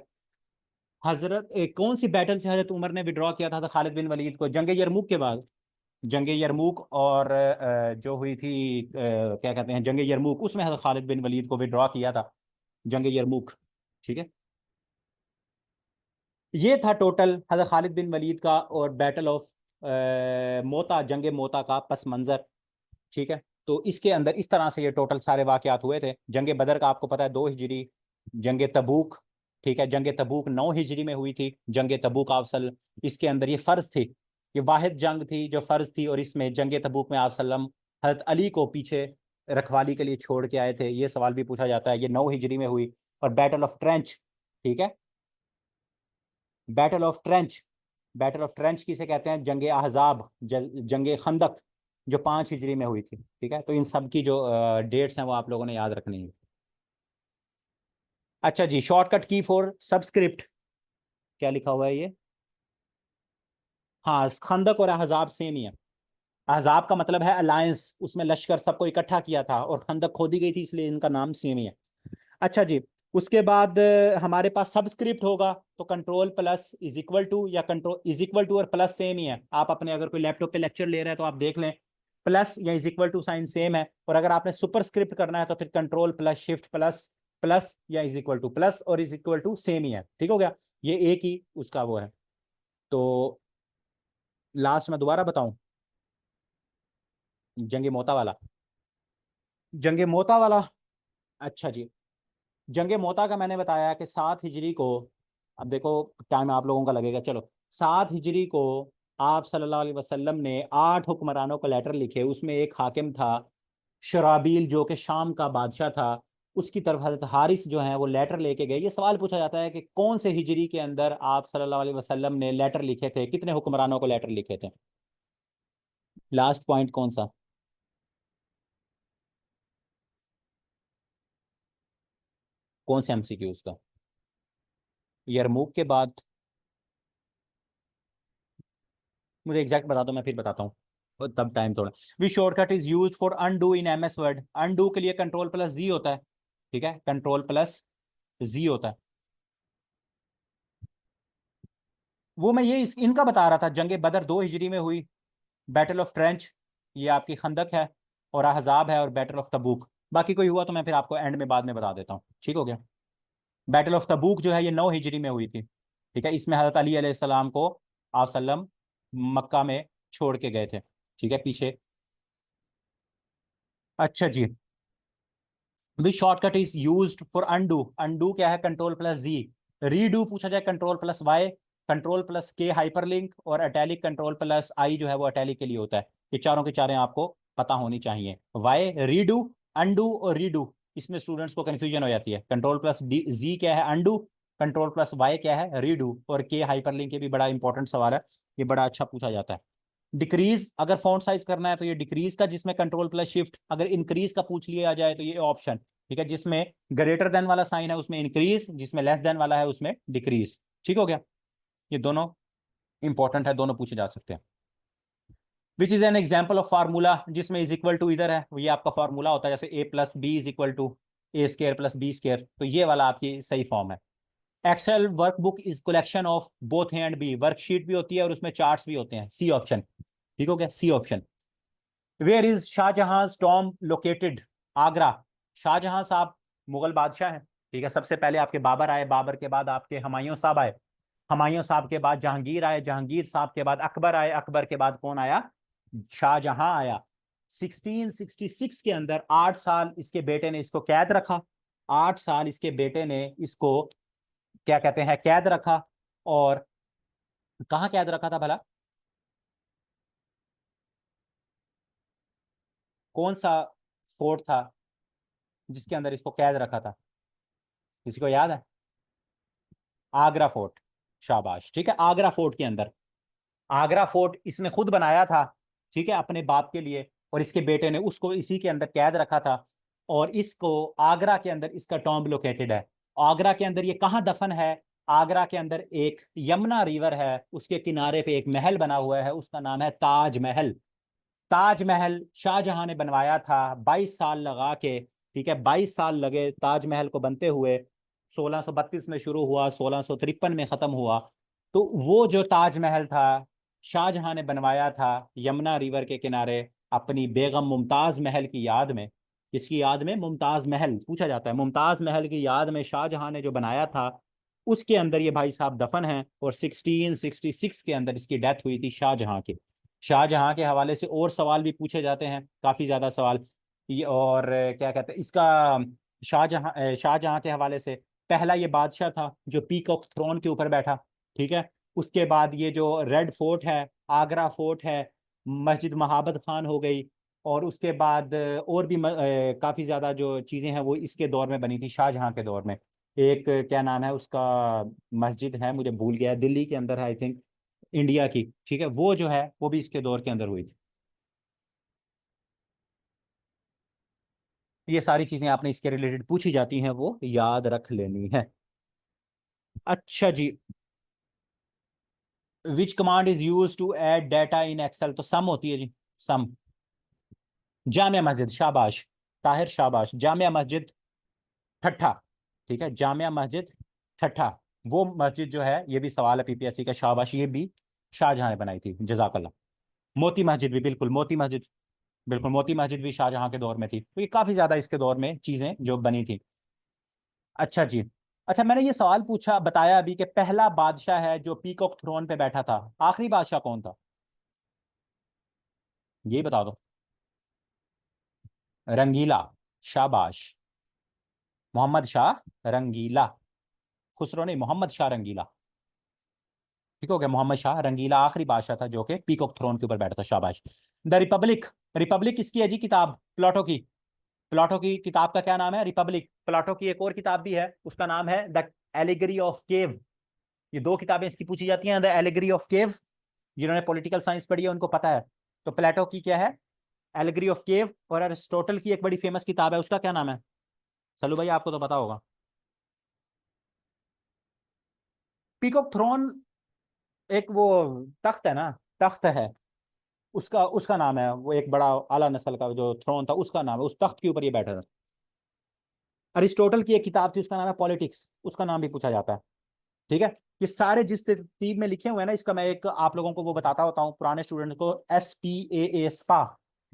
कौन सी बैटल से हजरत उमर ने विड्रॉ किया था खालिद बिन वलीद को? जंग यरमुक के बाद, जंग यरमुक, और जो हुई थी क्या कहते हैं, जंग यरमुक, उसमें हजरत खालिद बिन वलीद को विड्रॉ किया था, जंग यरमुक। ठीक है, ये था टोटल हजरत खालिद बिन वलीद का और बैटल ऑफ मोता, जंग मोता का पस मंजर। ठीक है, तो इसके अंदर इस तरह से ये टोटल सारे वाकयात हुए थे। जंग बदर का आपको पता है 2 हिजरी, जंग तबूक, ठीक है, जंग तबूक 9 हिजरी में हुई थी, जंग तबूक अफसल। इसके अंदर ये फर्ज थी, ये वाहिद जंग थी जो फर्ज थी, और इसमें जंग तबूक में आप सल्लम हजरत अली को पीछे रखवाली के लिए छोड़ के आए थे। ये सवाल भी पूछा जाता है, ये 9 हिजरी में हुई। और बैटल ऑफ ट्रेंच, ठीक है, battle of trench, battle of trench किसे कहते हैं? जंग अहजाब, जंग खंदक, जो 5 हिजरी में हुई थी। ठीक है, तो इन सब की जो डेट्स हैं वो आप लोगों ने याद रखनी है। अच्छा जी, शॉर्टकट की फॉर सबस्क्रिप्ट, क्या लिखा हुआ है ये? हाँ, खंदक और अहजाब सेम ही है। अहजाब का मतलब है अलायंस, उसमें लश्कर सबको इकट्ठा किया था, और खंदक खोदी गई थी, इसलिए इनका नाम सेम ही है। अच्छा जी, उसके बाद हमारे पास सबस्क्रिप्ट होगा, तो control plus is equal to, या कंट्रोल इज इक्वल टू और प्लस सेम ही है। आप अपने अगर कोई लैपटॉप पे लेक्चर ले रहे हैं तो आप देख लें, प्लस या is equal to sign same है, और अगर आपने सुपरस्क्रिप्ट करना है तो फिर control plus shift plus, plus या इज इक्वल टू प्लस और इज इक्वल टू सेम ही है। ठीक हो गया, ये एक ही उसका वो है। तो लास्ट में दोबारा बताऊं, जंग मोता वाला, जंग मोता वाला। अच्छा जी, जंग मोता का मैंने बताया कि 7 हिजरी को, अब देखो टाइम आप लोगों का लगेगा, चलो 7 हिजरी को आप सल्लल्लाहु अलैहि वसल्लम ने 8 हुक्मरानों को लेटर लिखे, उसमें एक हाकिम था शराबील जो कि शाम का बादशाह था, उसकी तरफ हजरत हारिस जो है वो लेटर लेके गए। ये सवाल पूछा जाता है कि कौन से हिजरी के अंदर आप सल्लल्लाहु अलैहि वसल्लम ने लेटर लिखे थे, कितने हुक्मरानों को लेटर लिखे थे? लास्ट पॉइंट कौन सा? कौन से एमसीक्यूज का? यरमूक के बाद? मुझे एग्जैक्ट बता दो, मैं फिर बताता हूँ, और तब टाइम थोड़ा। We shortcut is use for undo in MS Word. Undo के लिए कंट्रोल प्लस जी होता है, ठीक है, कंट्रोल प्लस जी होता है। वो मैं ये इनका बता रहा था, जंग बदर 2 हिजरी में हुई, बैटल ऑफ ट्रेंच ये आपकी खंदक है, और अहजाब है, और बैटल ऑफ तबूक। बाकी कोई हुआ तो मैं फिर आपको एंड में बाद में बता देता हूँ, ठीक हो गया। बैटल ऑफ तबूक जो है ये 9 हिजरी में हुई थी, ठीक है, इसमें हजरत अली अलैहिस्सलाम को आप सल्लम मक्का में छोड़ के गए थे, ठीक है, पीछे। अच्छा जी, which shortcut is use for undo? Undo क्या है? Control plus Z. रीडू पूछा जाए control plus Y, control plus K hyperlink, और अटैलिक कंट्रोल प्लस आई जो है वो अटैलिक के लिए होता है। ये चारों के चारें आपको पता होनी चाहिए। वाई, रीडू, अनडू और रीडू, इसमें स्टूडेंट्स को कंफ्यूजन हो जाती है। कंट्रोल प्लस जी क्या है? अनडू। कंट्रोल प्लस वाई क्या है? रीडू। और के हाइपरलिंक, ये भी बड़ा इंपॉर्टेंट सवाल है, ये बड़ा अच्छा पूछा जाता है। डिक्रीज अगर फॉन्ट साइज करना है तो ये डिक्रीज का, जिसमें कंट्रोल प्लस शिफ्ट। अगर इंक्रीज का पूछ लिया जाए तो ये ऑप्शन, ठीक है, जिसमें ग्रेटर देन वाला साइन है उसमें इंक्रीज, जिसमें लेस देन वाला है उसमें डिक्रीज। ठीक हो गया, ये दोनों इंपॉर्टेंट है, दोनों पूछे जा सकते हैं। Which is an example of formula, जिसमें इज इक्वल टू इधर है, ये आपका फार्मूला होता है, जैसे A plus B is equal to A square plus B square, तो ये वाला आपकी सही फॉर्म है। Excel workbook is collection of both A and B, worksheet भी होती है और उसमें चार्ट्स भी होते हैं, सी ऑप्शन। ठीक हो गया, C option. Where is Shahjahan tomb located? Agra. Shahjahan साहब मुगल बादशाह हैं, ठीक है, सबसे पहले आपके बाबर आए, बाबर के बाद आपके हुमायूं साहब आए, हुमायूं साहब के बाद जहांगीर आए, जहांगीर साहब के बाद अकबर आए, अकबर के बाद कौन आया? शाहजहां आया। 1666 के अंदर 8 साल इसके बेटे ने इसको कैद रखा, 8 साल इसके बेटे ने इसको क्या कहते हैं, कैद रखा। और कहाँ कैद रखा था भला? कौन सा फोर्ट था जिसके अंदर इसको कैद रखा था? किसी को याद है? आगरा फोर्ट। शाबाश, ठीक है, आगरा फोर्ट के अंदर। आगरा फोर्ट इसने खुद बनाया था, ठीक है, अपने बाप के लिए, और इसके बेटे ने उसको इसी के अंदर कैद रखा था। और इसको आगरा के अंदर इसका टॉम्ब लोकेटेड है। आगरा के अंदर ये कहाँ दफन है? आगरा के अंदर एक यमुना रिवर है, उसके किनारे पे एक महल बना हुआ है, उसका नाम है ताजमहल। ताजमहल शाहजहां ने बनवाया था 22 साल लगा के, ठीक है, 22 साल लगे ताजमहल को बनते हुए। 1632 में शुरू हुआ, 1653 में खत्म हुआ। तो वो जो ताजमहल था शाहजहां ने बनवाया था यमुना रिवर के किनारे, अपनी बेगम मुमताज महल की याद में। इसकी याद में मुमताज महल पूछा जाता है, मुमताज महल की याद में शाहजहां ने जो बनाया था, उसके अंदर ये भाई साहब दफन हैं। और 1666 के अंदर इसकी डेथ हुई थी शाहजहां की। शाहजहां के हवाले से और सवाल भी पूछे जाते हैं, काफी ज्यादा सवाल। ये और क्या कहते हैं इसका, शाहजहां के हवाले से, पहला ये बादशाह था जो पीकॉक थ्रोन के ऊपर बैठा, ठीक है। उसके बाद ये जो रेड फोर्ट है, आगरा फोर्ट है, मस्जिद महाबत खान हो गई, और उसके बाद और भी काफी ज्यादा जो चीजें हैं वो इसके दौर में बनी थी, शाहजहां के दौर में। एक क्या नाम है उसका, मस्जिद है मुझे भूल गया, दिल्ली के अंदर है आई थिंक, इंडिया की, ठीक है, वो जो है वो भी इसके दौर के अंदर हुई थी। ये सारी चीजें आपने इसके रिलेटेड पूछी जाती हैं, वो याद रख लेनी है। अच्छा जी, which command is use to add data in Excel? तो सम होती है जी, सम। जामिया मस्जिद, शाबाश ताहिर, शाबाश, जामिया मस्जिद ठट्ठा, ठीक है, जामिया मस्जिद ठट्ठा। वो मस्जिद जो है, ये भी सवाल है पीपीएससी का, शाबाश, ये भी शाहजहां ने बनाई थी, जजाकल्ला। मोती मस्जिद भी, बिल्कुल, मोती मस्जिद। बिल्कुल, मोती मस्जिद भी शाहजहां के दौर में थी, तो ये काफी ज्यादा इसके दौर में चीजें जो बनी थी। अच्छा जी। अच्छा, मैंने ये सवाल पूछा, बताया अभी कि पहला बादशाह है जो पीकॉक थ्रोन पे बैठा था, आखिरी बादशाह कौन था? ये बता दो। रंगीला। शाबाश। मोहम्मद शाह रंगीला। खुसरो नहीं, मोहम्मद शाह रंगीला। ठीक हो गया, मोहम्मद शाह रंगीला आखिरी बादशाह था जो कि पीकॉक थ्रोन के ऊपर बैठा था। शाबाश। The Republic. रिपब्लिक किसकी है जी किताब? प्लाटो की। प्लाटो की किताब का क्या नाम है? रिपब्लिक। प्लाटो की एक और किताब भी है, उसका नाम है द एलिगरी ऑफ केव। ये दो किताबें इसकी पूछी जाती हैं, द एलिगरी ऑफ केव। जिन्होंने पॉलिटिकल साइंस पढ़ी है उनको पता है। तो प्लेटो की क्या है? एलिगरी ऑफ केव। और अरिस्टोटल की एक बड़ी फेमस किताब है, उसका क्या नाम है? सलू भाई आपको तो पता होगा। पीकॉक थ्रोन एक वो तख्त है ना, तख्त है, उसका उसका नाम है, वो एक बड़ा आला नस्ल का जो थ्रोन था उसका नाम है, उस तख्त के ऊपर ये बैठा था। अरिस्टोटल की एक किताब थी, उसका नाम है पॉलिटिक्स, उसका नाम भी पूछा जाता है। ठीक है। ये सारे जिस तरतीब में लिखे हुए हैं ना, इसका मैं एक आप लोगों को वो बताता होता हूँ पुराने स्टूडेंट को। SPAA, spa.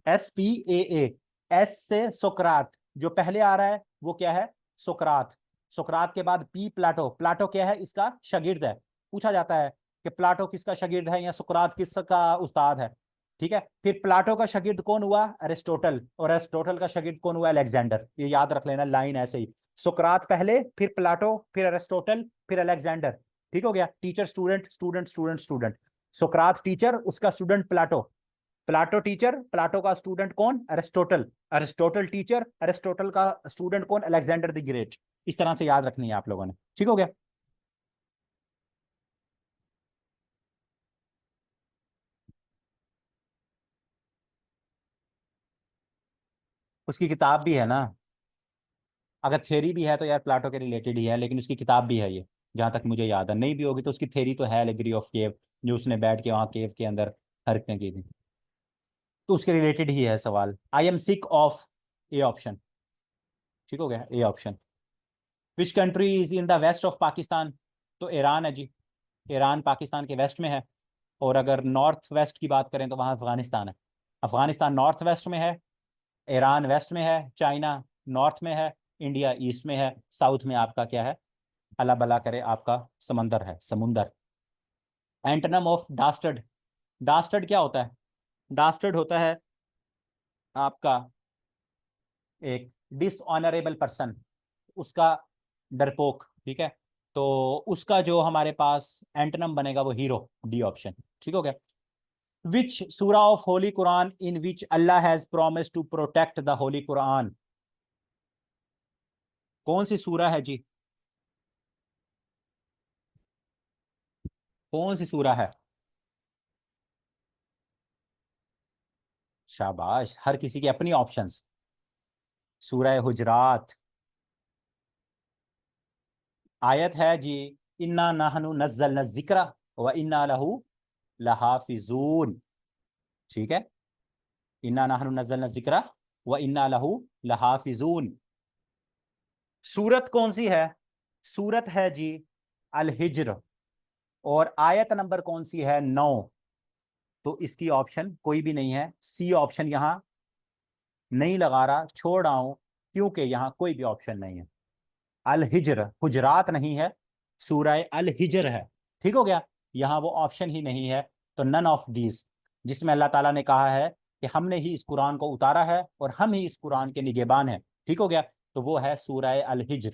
SPAA। एस से सोक्रात, जो पहले आ रहा है वो क्या है? सोक्रात। सोक्रात के बाद पी प्लाटो। प्लाटो क्या है? इसका शागिर्द है। पूछा जाता है कि प्लाटो किसका शागिर्द है या सुकरात किसका उस्ताद है। ठीक है। फिर प्लाटो का शागिर्द कौन हुआ? अरिस्टोटल। और अरिस्टोटल का शागिर्द कौन हुआ? अलेक्जेंडर। ये याद रख लेना, लाइन ऐसे ही। सुकरात पहले, फिर प्लाटो, फिर अरिस्टोटल, फिर अलेक्जेंडर। ठीक हो गया। Teacher student student student student. सुकरात टीचर, उसका student Plato. Plato teacher, Plato का स्टूडेंट कौन? अरिस्टोटल। अरिस्टोटल टीचर, अरिस्टोटल का स्टूडेंट कौन? Alexander the great. इस तरह से याद रखनी है आप लोगों ने। ठीक हो गया। उसकी किताब भी है ना। अगर थ्योरी भी है तो यार प्लाटो के रिलेटेड ही है, लेकिन उसकी किताब भी है ये, जहां तक मुझे याद है। नहीं भी होगी तो उसकी थ्योरी तो है, एलेगरी ऑफ केव, जो उसने बैठ के वहां केव के अंदर हरकतें की थी। तो उसके रिलेटेड ही है सवाल। I am sick of. A option. ठीक हो गया, A option. Which country is in the west of Pakistan? तो ईरान है जी। ईरान पाकिस्तान के वेस्ट में है। और अगर नॉर्थ वेस्ट की बात करें तो वहाँ अफगानिस्तान है। अफगानिस्तान नॉर्थ वेस्ट में है। ईरान वेस्ट में है। चाइना नॉर्थ में है। इंडिया ईस्ट में है। साउथ में आपका क्या है? अल्लाह भला करे, आपका समंदर है, समुंदर। Antonym of डास्टर्ड। डास्टर्ड क्या होता है? डास्टर्ड होता है आपका एक डिसऑनरेबल पर्सन, उसका डरपोक। ठीक है। तो उसका जो हमारे पास एंटोनम बनेगा वो हीरो, डी ऑप्शन। ठीक हो गया। Which surah of holy Quran in which Allah has promise to protect the holy Quran? कौन सी सूरा है जी? कौन सी सूरा है? शाबाश, हर किसी की अपनी ऑप्शंस। सूरा हुजरात। आयत है जी, इन्ना नहनु नज़्ज़लना ज़िक्रा व इन्ना लहू लहाफिजून। ठीक है। इन्ना नहनु नज़्ज़लना ज़िक्रा व इन्ना लहू लहाफिजून। सूरत कौन सी है? सूरत है जी अल हिज्र। और आयत नंबर कौन सी है? 9। तो इसकी ऑप्शन कोई भी नहीं है, सी ऑप्शन यहां नहीं लगा रहा, छोड़ रहा हूं, क्योंकि यहां कोई भी ऑप्शन नहीं है। अल हिज्र, हुजरात नहीं है, सूरह अल हिज्र है। ठीक हो गया। यहां वो ऑप्शन ही नहीं है। तो नन ऑफ दीज, जिसमें अल्लाह ताला ने कहा है कि हमने ही इस कुरान को उतारा है और हम ही इस कुरान के निगहबान हैं। ठीक हो गया। तो वो है सूरह अल हिज्र।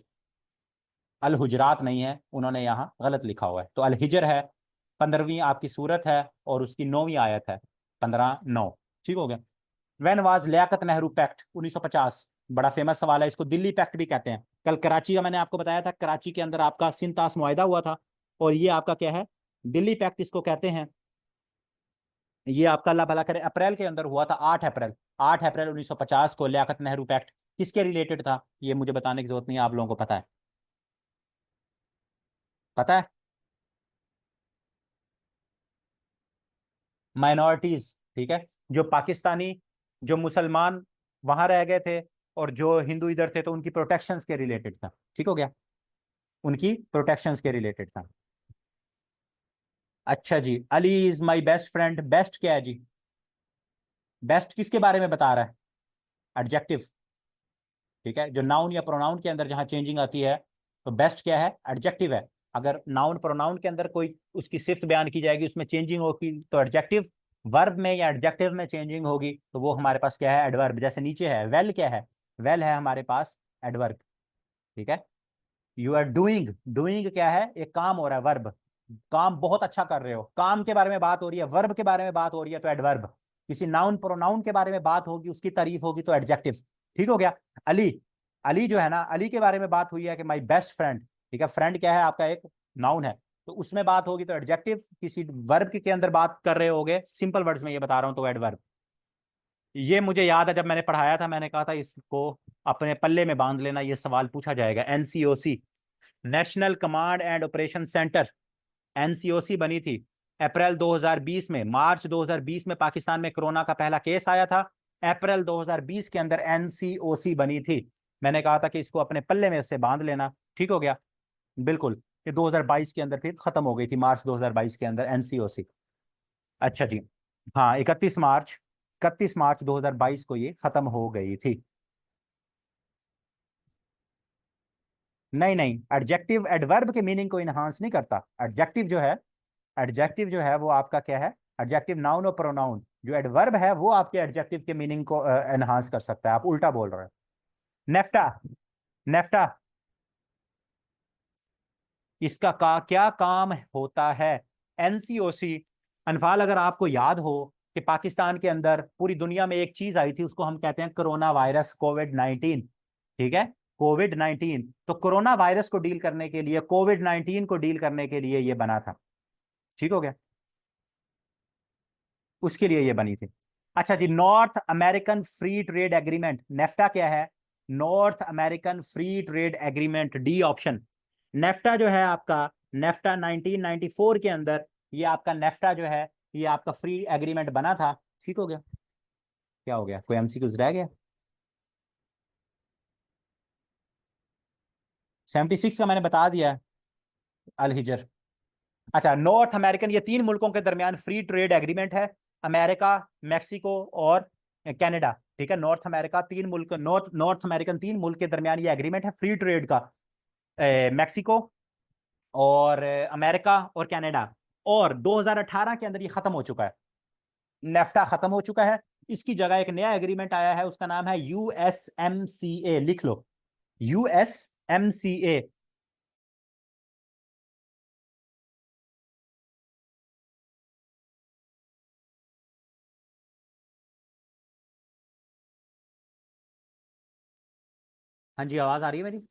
अल हुजरात नहीं है, उन्होंने यहाँ गलत लिखा हुआ है। तो अल हिजर है, 15वीं आपकी सूरत है, और उसकी 9वीं आयत है, 15-9। ठीक हो गया। When was Liaquat Nehru pact 1950? बड़ा फेमस सवाल है, इसको दिल्ली पैक्ट भी कहते हैं। कल कराची का मैंने आपको बताया था, कराची के अंदर आपका सिंतास मुआहिदा हुआ था, और ये आपका क्या है? दिल्ली पैक्ट इसको कहते हैं। ये आपका अल्लाह भला करे अप्रैल के अंदर हुआ था, 8 अप्रैल। 8 अप्रैल 1950 को लियाकत नेहरू पैक्ट किसके रिलेटेड था? ये मुझे बताने की जरूरत नहीं है, आप लोगों को पता है। पता है। माइनॉरिटीज। ठीक है। जो पाकिस्तानी, जो मुसलमान वहां रह गए थे, और जो हिंदू इधर थे, तो उनकी प्रोटेक्शंस के रिलेटेड था। ठीक हो गया। उनकी प्रोटेक्शंस के रिलेटेड था। अच्छा जी, Ali is my best friend, best क्या है जी? बेस्ट किसके बारे में बता रहा है? एडजेक्टिव। ठीक है, जो नाउन या प्रोनाउन के अंदर जहां चेंजिंग आती है तो बेस्ट क्या है? एडजेक्टिव है। अगर नाउन प्रोनाउन के अंदर कोई उसकी सिफ्त बयान की जाएगी, उसमें चेंजिंग होगी तो एडजेक्टिव। वर्ब में या एडजेक्टिव में चेंजिंग होगी तो वो हमारे पास क्या है? एडवर्ब। जैसे नीचे है वेल, क्या है? वेल है हमारे पास एडवर्ब। ठीक है। यू आर डूइंग, डूइंग क्या है? एक काम हो रहा है, वर्ब। काम बहुत अच्छा कर रहे हो, काम के बारे में बात हो रही है, वर्ब के बारे में बात हो रही है तो एडवर्ब। किसी नाउन प्रोनाउन के बारे में बात होगी, उसकी तारीफ होगी तो एडजेक्टिव। ठीक हो गया। अली, अली जो है ना, अली के बारे में बात हुई है कि माई बेस्ट फ्रेंड। ठीक है, फ्रेंड क्या है? आपका एक नाउन है, तो उसमें बात होगी तो एडजेक्टिव। किसी वर्ब के अंदर बात कर रहे होगे, सिंपल वर्ड्स में ये बता रहा हूं, तो एडवर्ब। ये मुझे याद है, जब मैंने पढ़ाया था मैंने कहा था इसको अपने पल्ले में बांध लेना, ये सवाल पूछा जाएगा। NCOC, national command and operation centre, NCOC बनी थी अप्रैल 2020 में। मार्च 2020 में पाकिस्तान में कोरोना का पहला केस आया था। अप्रैल 2020 के अंदर एनसीओसी बनी थी। मैंने कहा था कि इसको अपने पल्ले में से बांध लेना। ठीक हो गया। बिल्कुल। ये 2022 के अंदर फिर खत्म हो गई थी, मार्च 2022 के अंदर एनसीओसी। अच्छा जी। हाँ, 31 मार्च 2022 को ये खत्म हो गई थी। नहीं नहीं, एडजेक्टिव एडवर्ब के मीनिंग को इनहांस नहीं करता। एडजेक्टिव जो है, एडजेक्टिव जो है वो आपका क्या है? एडजेक्टिव नाउन और प्रोनाउन। जो एडवर्ब है वो आपके एडजेक्टिव के मीनिंग को एनहांस कर सकता है। आप उल्टा बोल रहे हैं। नेफ्टा, नेफ्टा, इसका क्या काम होता है? एनसीओसी, अनफाल, अगर आपको याद हो कि पाकिस्तान के अंदर पूरी दुनिया में एक चीज आई थी, उसको हम कहते हैं कोरोना वायरस, कोविड 19। ठीक है, कोविड 19। तो कोरोना वायरस को डील करने के लिए, कोविड 19 को डील करने के लिए ये बना था। ठीक हो गया, उसके लिए ये बनी थी। अच्छा जी, North American Free Trade Agreement, NAFTA क्या है? North American Free Trade Agreement, D option. NAFTA जो है आपका, नेफ्टा 1994 के अंदर ये आपका नेफ्टा जो है, ये आपका फ्री एग्रीमेंट बना था। ठीक हो गया। क्या हो गया? कोई एमसीक्यूज रह गया? 76 का मैंने बता दिया, अल हिजर। अच्छा, नॉर्थ अमेरिकन, ये तीन मुल्कों के दरमियान फ्री ट्रेड एग्रीमेंट है। अमेरिका, मैक्सिको और कनाडा। ठीक है, नॉर्थ अमेरिका तीन मुल्क, नॉर्थ नॉर्थ अमेरिकन तीन मुल्क के दरमियान ये एग्रीमेंट है फ्री ट्रेड का। मैक्सिको और अमेरिका और कनाडा। और 2018 के अंदर ये खत्म हो चुका है। नेफ्टा खत्म हो चुका है। इसकी जगह एक नया एग्रीमेंट आया है, उसका नाम है यूएसएमसीए। लिख लो, यूएसएमसीए। हाँ जी, आवाज आ रही है मेरी?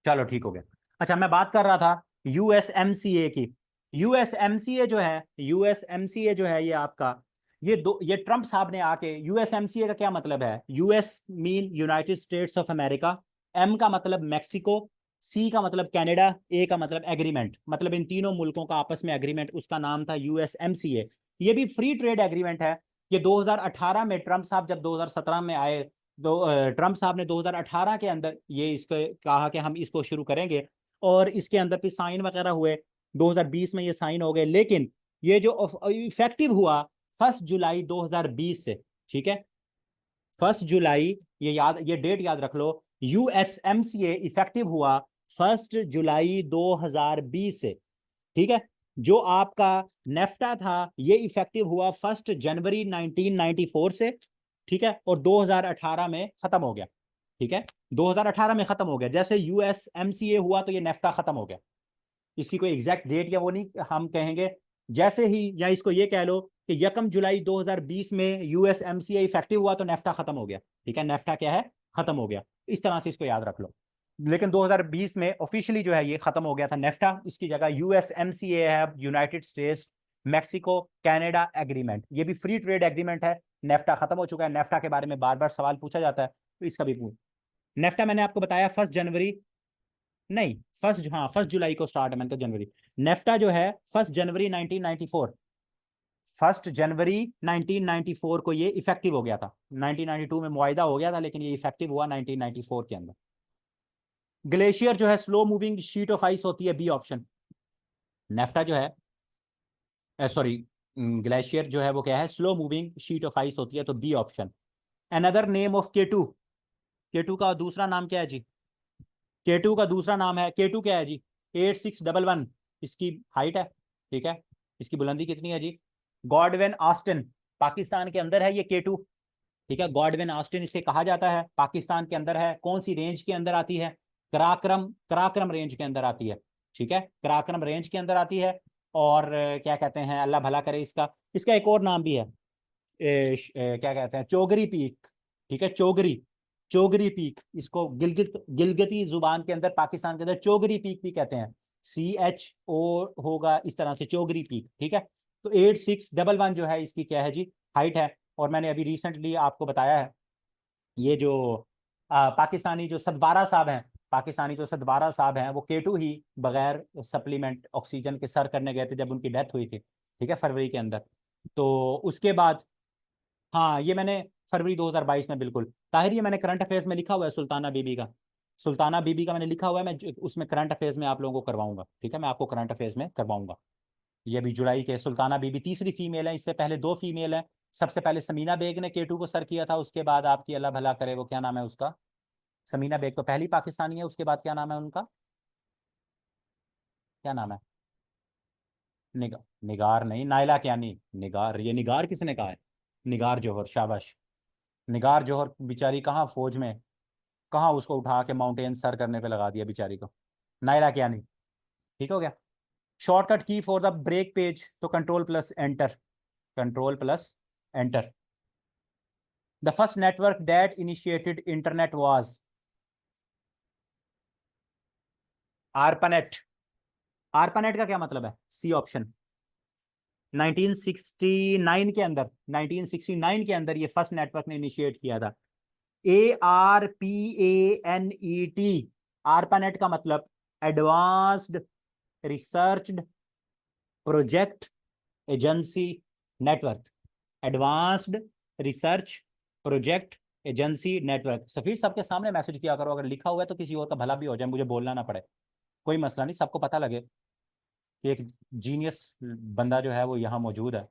चलो ठीक हो गया। अच्छा, मैं बात कर रहा था यूएसएमसीए की। यूएसएमसीए जो है, यूएसएमसीए जो है ये आपका, ये ट्रंप साहब ने आके, यूएसएमसीए का क्या मतलब है? US mean United States of America, M का मतलब मैक्सिको, सी का मतलब कनाडा, ए का मतलब एग्रीमेंट। मतलब इन तीनों मुल्कों का आपस में एग्रीमेंट, उसका नाम था यूएसएमसीए। ये भी फ्री ट्रेड एग्रीमेंट है। ये 2018 में ट्रंप साहब जब 2017 में आए, तो ट्रंप साहब ने 2018 के अंदर ये इसको कहा कि हम इसको शुरू करेंगे, और इसके अंदर भी साइन वगैरह हुए। 2020 में ये साइन हो गए, लेकिन ये जो इफेक्टिव हुआ 1 जुलाई 2020 से। ठीक है, 1 जुलाई, ये डेट याद रख लो। यूएसएमसीए इफेक्टिव हुआ 1 जुलाई 2020 से। ठीक है। जो आपका नेफ्टा था ये इफेक्टिव हुआ 1 जनवरी 1994 से। ठीक है, और 2018 में खत्म हो गया। ठीक है, 2018 में खत्म हो गया। जैसे यूएसएमसीए हुआ तो ये नेफ्टा खत्म हो गया। इसकी कोई एग्जैक्ट डेट या वो नहीं हम कहेंगे। जैसे ही, या इसको ये कह लो कि 1 जुलाई 2020 में यूएसएमसीए इफेक्टिव हुआ तो नेफ्टा खत्म हो गया। ठीक है, नेफ्टा क्या है? खत्म हो गया। इस तरह से इसको याद रख लो। लेकिन 2020 में ऑफिशियली जो है ये खत्म हो गया था नेफ्टा। इसकी जगह यूएसएमसीए है, United states Mexico Canada agreement. ये भी फ्री ट्रेड एग्रीमेंट है। नेफ्टा खत्म हो चुका है। नेफ्टा के बारे में बार बार सवाल पूछा जाता है, तो इसका भी पूछ। नेफ्टा मैंने आपको बताया 1 जनवरी, नहीं, हाँ, 1 जुलाई को स्टार्ट है, मैंने तो जनवरी। नेफ्टा जो है 1 जनवरी 1994, 1 जनवरी 1994 को ये इफेक्टिव हो गया था। 1992 में मुआहिदा हो गया था, लेकिन ये इफेक्टिव हुआ 1994 के अंदर। ग्लेशियर जो है slow moving sheet of ice होती है, बी ऑप्शन। नेफ्टा जो है, सॉरी, ग्लेशियर जो है वो क्या है, slow moving sheet of ice होती है, तो B option. Another name of K two, K two का दूसरा नाम क्या है जी? केटू का दूसरा नाम है, केटू क्या है जी? 8611 इसकी हाइट है, ठीक है। इसकी बुलंदी कितनी है जी? गॉडविन ऑस्टिन, पाकिस्तान के अंदर है ये केटू, ठीक है। गॉडविन ऑस्टिन इसे कहा जाता है, पाकिस्तान के अंदर है। कौन सी रेंज के अंदर आती है? कराक्रम, कराक्रम रेंज के अंदर आती है, ठीक है। कराक्रम रेंज के अंदर आती है। और क्या कहते हैं, अल्लाह भला करे, इसका इसका एक और नाम भी है, क्या कहते हैं, चोगरी पीक, ठीक है। चोगरी, चोगरी पीक, इसको गिलगिती जुबान के अंदर पाकिस्तान के अंदर चोगरी पीक भी कहते हैं, CHO होगा इस तरह से, चोगरी पीक, ठीक है। तो 8611 जो है इसकी क्या है जी, हाइट है। और मैंने अभी रिसेंटली आपको बताया है, ये जो पाकिस्तानी जो सदबारा साहब हैं, पाकिस्तानी जो सदबारा साहब हैं, वो केटू ही बगैर सप्लीमेंट ऑक्सीजन के सर करने गए थे जब उनकी डेथ हुई थी, ठीक है, फरवरी के अंदर। तो उसके बाद, हाँ ये मैंने फरवरी 2022 में, बिल्कुल ताहिर, ये मैंने करंट अफेयर्स में लिखा हुआ है सुल्ताना बीबी का, सुल्ताना बीबी का मैंने लिखा हुआ है, मैं उसमें करंट अफेयर्स में आप लोगों को करवाऊंगा, ठीक है, मैं आपको करंट अफेयर्स में करवाऊंगा। ये अभी जुलाई के, सुल्ताना बीबी तीसरी फीमेल है, इससे पहले दो फीमेल है। सबसे पहले समीना बेग ने केटू को सर किया था, उसके बाद आपकी अल्लाह भला करे, वो क्या नाम है उसका, समीना बेग तो पहली पाकिस्तानी है, उसके बाद क्या नाम है उनका, क्या नाम है? निगार नहीं, नायला कियानी, निगार, ये निगार किसने कहा है? निगार जौहर, शाबाश। निगार जौहर बेचारी कहाँ फौज में, कहाँ उसको उठा के माउंटेन सर करने पे लगा दिया बेचारी को। नायला कियानी, ठीक हो गया। शॉर्टकट की फॉर द ब्रेक पेज, तो control plus enter, control plus enter. The first network that initiated internet was ARPANET. ARPANET का क्या मतलब है? C option. 1969 के अंदर, 1969 के अंदर ये फर्स्ट नेटवर्क ने इनिशिएट किया था। ARPANET, आरपानेट का मतलब Advanced Research Project Agency Network, Advanced Research Project Agency Network. सफीर साहब के सामने मैसेज किया करो, अगर लिखा हुआ है तो किसी और का भला भी हो जाए, मुझे बोलना ना पड़े, कोई मसला नहीं, सबको पता लगे कि एक जीनियस बंदा जो है वो यहाँ मौजूद है,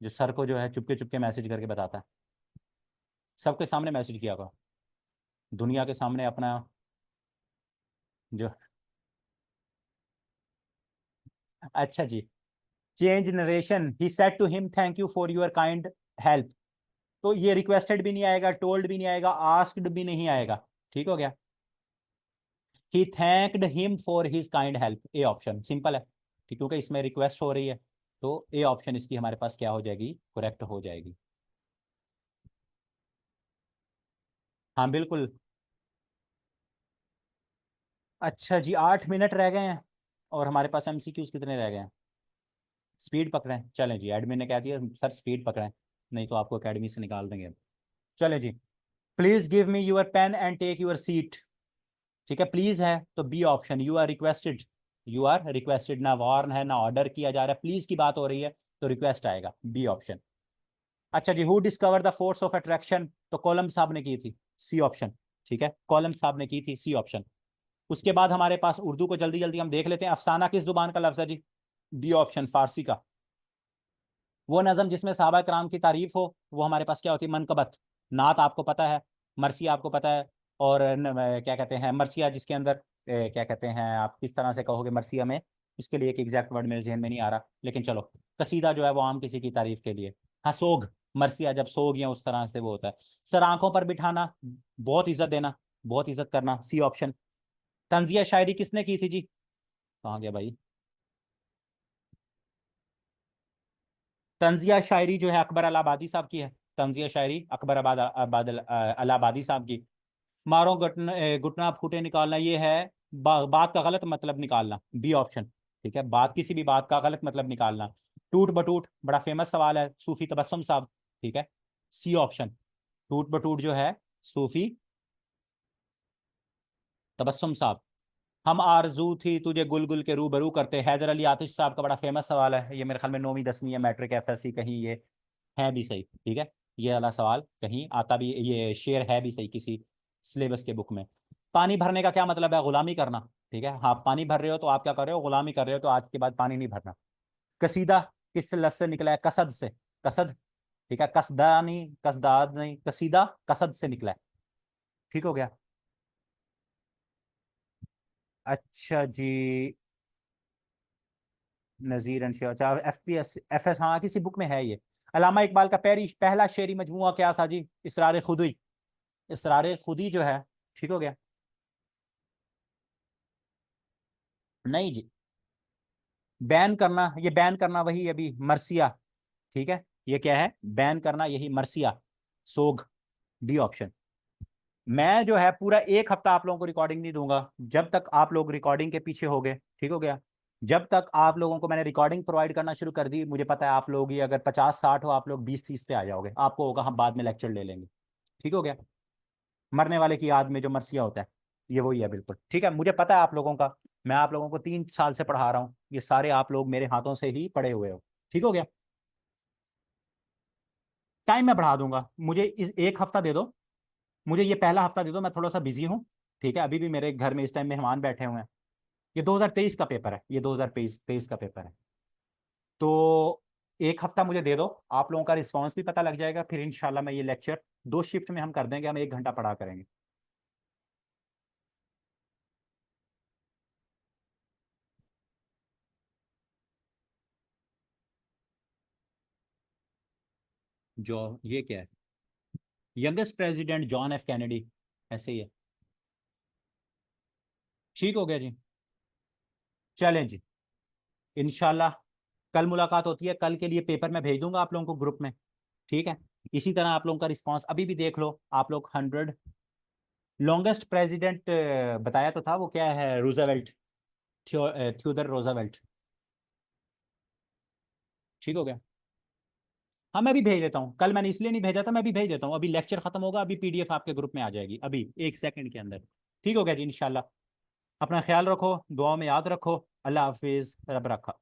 जो सर को जो है चुपके चुपके मैसेज करके बताता है। सबके सामने मैसेज किया करो, दुनिया के सामने अपना जो। अच्छा जी, change narration, he said to him thank you for your kind help. तो ये रिक्वेस्टेड भी नहीं आएगा, टोल्ड भी नहीं आएगा, आस्क्ड भी नहीं आएगा, ठीक हो गया। He thanked him for his kind help, A option, simple है, ठीक, क्योंकि इसमें रिक्वेस्ट हो रही है, तो ए ऑप्शन इसकी हमारे पास क्या हो जाएगी, करेक्ट हो जाएगी। हाँ बिल्कुल। अच्छा जी, 8 मिनट रह गए हैं, और हमारे पास MCQs कितने रह गए हैं? स्पीड पकड़ें, चलें जी, एडमिन ने कह दिया सर स्पीड पकड़ें, नहीं तो आपको अकेडमी से निकाल देंगे। चलें जी। Please give me your pen and take your seat, ठीक है, प्लीज है तो B option, you are requested, you are requested, ना वार्न है ना ऑर्डर किया जा रहा है, प्लीज की बात हो रही है, तो रिक्वेस्ट आएगा, बी ऑप्शन। अच्छा जी, who discover the force of attraction, तो कॉलम साहब ने की थी, सी ऑप्शन, ठीक है, कॉलम साहब ने की थी, सी ऑप्शन। उसके बाद हमारे पास उर्दू को जल्दी जल्दी हम देख लेते हैं, अफसाना किस जुबान का लफ्ज है जी? बी ऑप्शन, फारसी का। वो नज़म जिसमें सहाबा कराम की तारीफ हो, वो हमारे पास क्या होती है? मनकबत। नात आपको पता है, मरसिया आपको पता है, और क्या कहते हैं मरसिया, जिसके अंदर क्या कहते हैं, आप किस तरह से कहोगे मरसिया में, इसके लिए एक एग्जैक्ट वर्ड मेरे जहन में नहीं आ रहा, लेकिन चलो, कसीदा जो है वो आम किसी की तारीफ के लिए। हाँ, सोग, मरसिया जब सोग या उस तरह से वो होता है। सर आंखों पर बिठाना, बहुत इज्जत देना, बहुत इज्जत करना, सी ऑप्शन। तंजिया शायरी किसने की थी जी? कहाँ गया भाई? तंजिया शायरी जो है अकबर अलाहाबादी साहब की है, तंजिया शायरी अकबर अलाहाबादी साहब की। मारो घुटना, घुटना फूटे निकालना, ये है बात का गलत मतलब निकालना, बी ऑप्शन, ठीक है, बात, किसी भी बात का गलत मतलब निकालना। टूट बटूट बड़ा फेमस सवाल है, सूफी तबस्सुम साहब, ठीक है, सी ऑप्शन। टूट बटूट जो है, सूफी तबस्सुम साहब। हम आरजू थी तुझे गुल गुल के रूबरू करते, हैदर अली आतिश साहब का बड़ा फेमस सवाल है, ये मेरे ख्याल में 9वीं 10वीं या मैट्रिक FSC कहीं ये है भी सही, ठीक है, ये वाला सवाल कहीं आता भी, ये शेर है भी सही किसी सिलेबस के बुक में। पानी भरने का क्या मतलब है? गुलामी करना। ठीक है, हाँ, पानी भर रहे हो तो आप क्या कर रहे हो? गुलामी कर रहे हो, तो आज के बाद पानी नहीं भरना। कसीदा किस लफ्ज से निकला है? कसद से। कसद। ठीक है, कसदा नहीं, कसदाद नहीं, कसीदा कसद से निकला है। ठीक हो गया। अच्छा जी। नजीर अंश, अच्छा, FPS FS, हाँ किसी बुक में है ये। अल्लामा इकबाल का पहला शेरी मजमूआ क्या था जी? इसरार खुदी। इसरार खुदी जो है। ठीक हो गया। नहीं जी। बैन करना, ये बैन करना वही अभी मर्सिया। ठीक है, ये क्या है? बैन करना, यही मर्सिया। सोग। D option. मैं जो है पूरा एक हफ्ता आप लोगों को रिकॉर्डिंग नहीं दूंगा जब तक आप लोग रिकॉर्डिंग के पीछे होगे। ठीक हो गया। जब तक आप लोगों को मैंने रिकॉर्डिंग प्रोवाइड करना शुरू कर दी, मुझे पता है आप लोग ही अगर 50-60 हो, आप लोग 20-30 पे आ जाओगे, आपको होगा हम बाद में लेक्चर ले लेंगे। ठीक हो गया। मरने वाले की याद में जो मरसिया होता है, ये वही है बिल्कुल। ठीक है, मुझे पता है आप लोगों का। मैं आप लोगों को 3 साल से पढ़ा रहा हूँ, ये सारे आप लोग मेरे हाथों से ही पढ़े हुए हो। ठीक हो गया। टाइम मैं बढ़ा दूंगा, मुझे इस एक हफ्ता दे दो। मुझे ये पहला हफ्ता दे दो, मैं थोड़ा सा बिजी हूँ। ठीक है, अभी भी मेरे घर में इस टाइम मेहमान बैठे हुए हैं। ये 2023 का पेपर है, ये 2023 का पेपर है। तो एक हफ्ता मुझे दे दो। आप लोगों का रिस्पांस भी पता लग जाएगा, फिर इंशाल्लाह मैं ये लेक्चर 2 शिफ्ट में हम कर देंगे, हम 1 घंटा पढ़ा करेंगे। जो ये क्या है? Youngest president John F Kennedy. ऐसे ही है। ठीक हो गया जी। चलें जी। इंशाल्लाह कल मुलाकात होती है, कल के लिए पेपर मैं भेज दूंगा आप लोगों को ग्रुप में। ठीक है। इसी तरह आप लोगों का रिस्पांस अभी भी देख लो, आप लोग 100। लॉन्गेस्ट प्रेसिडेंट बताया तो था, वो क्या है? रूजावेल्ट। थ्योडर रोजावेल्ट। ठीक हो गया। हाँ, मैं भी भेज देता हूँ, कल मैंने इसलिए नहीं भेजा था, मैं भी भेज देता हूँ, अभी लेक्चर खत्म होगा, अभी PDF आपके ग्रुप में आ जाएगी, अभी 1 सेकंड के अंदर। ठीक हो गया जी, इंशाल्लाह। अपना ख्याल रखो, दुआओं में याद रखो। अल्लाह हाफिज, रब रखा।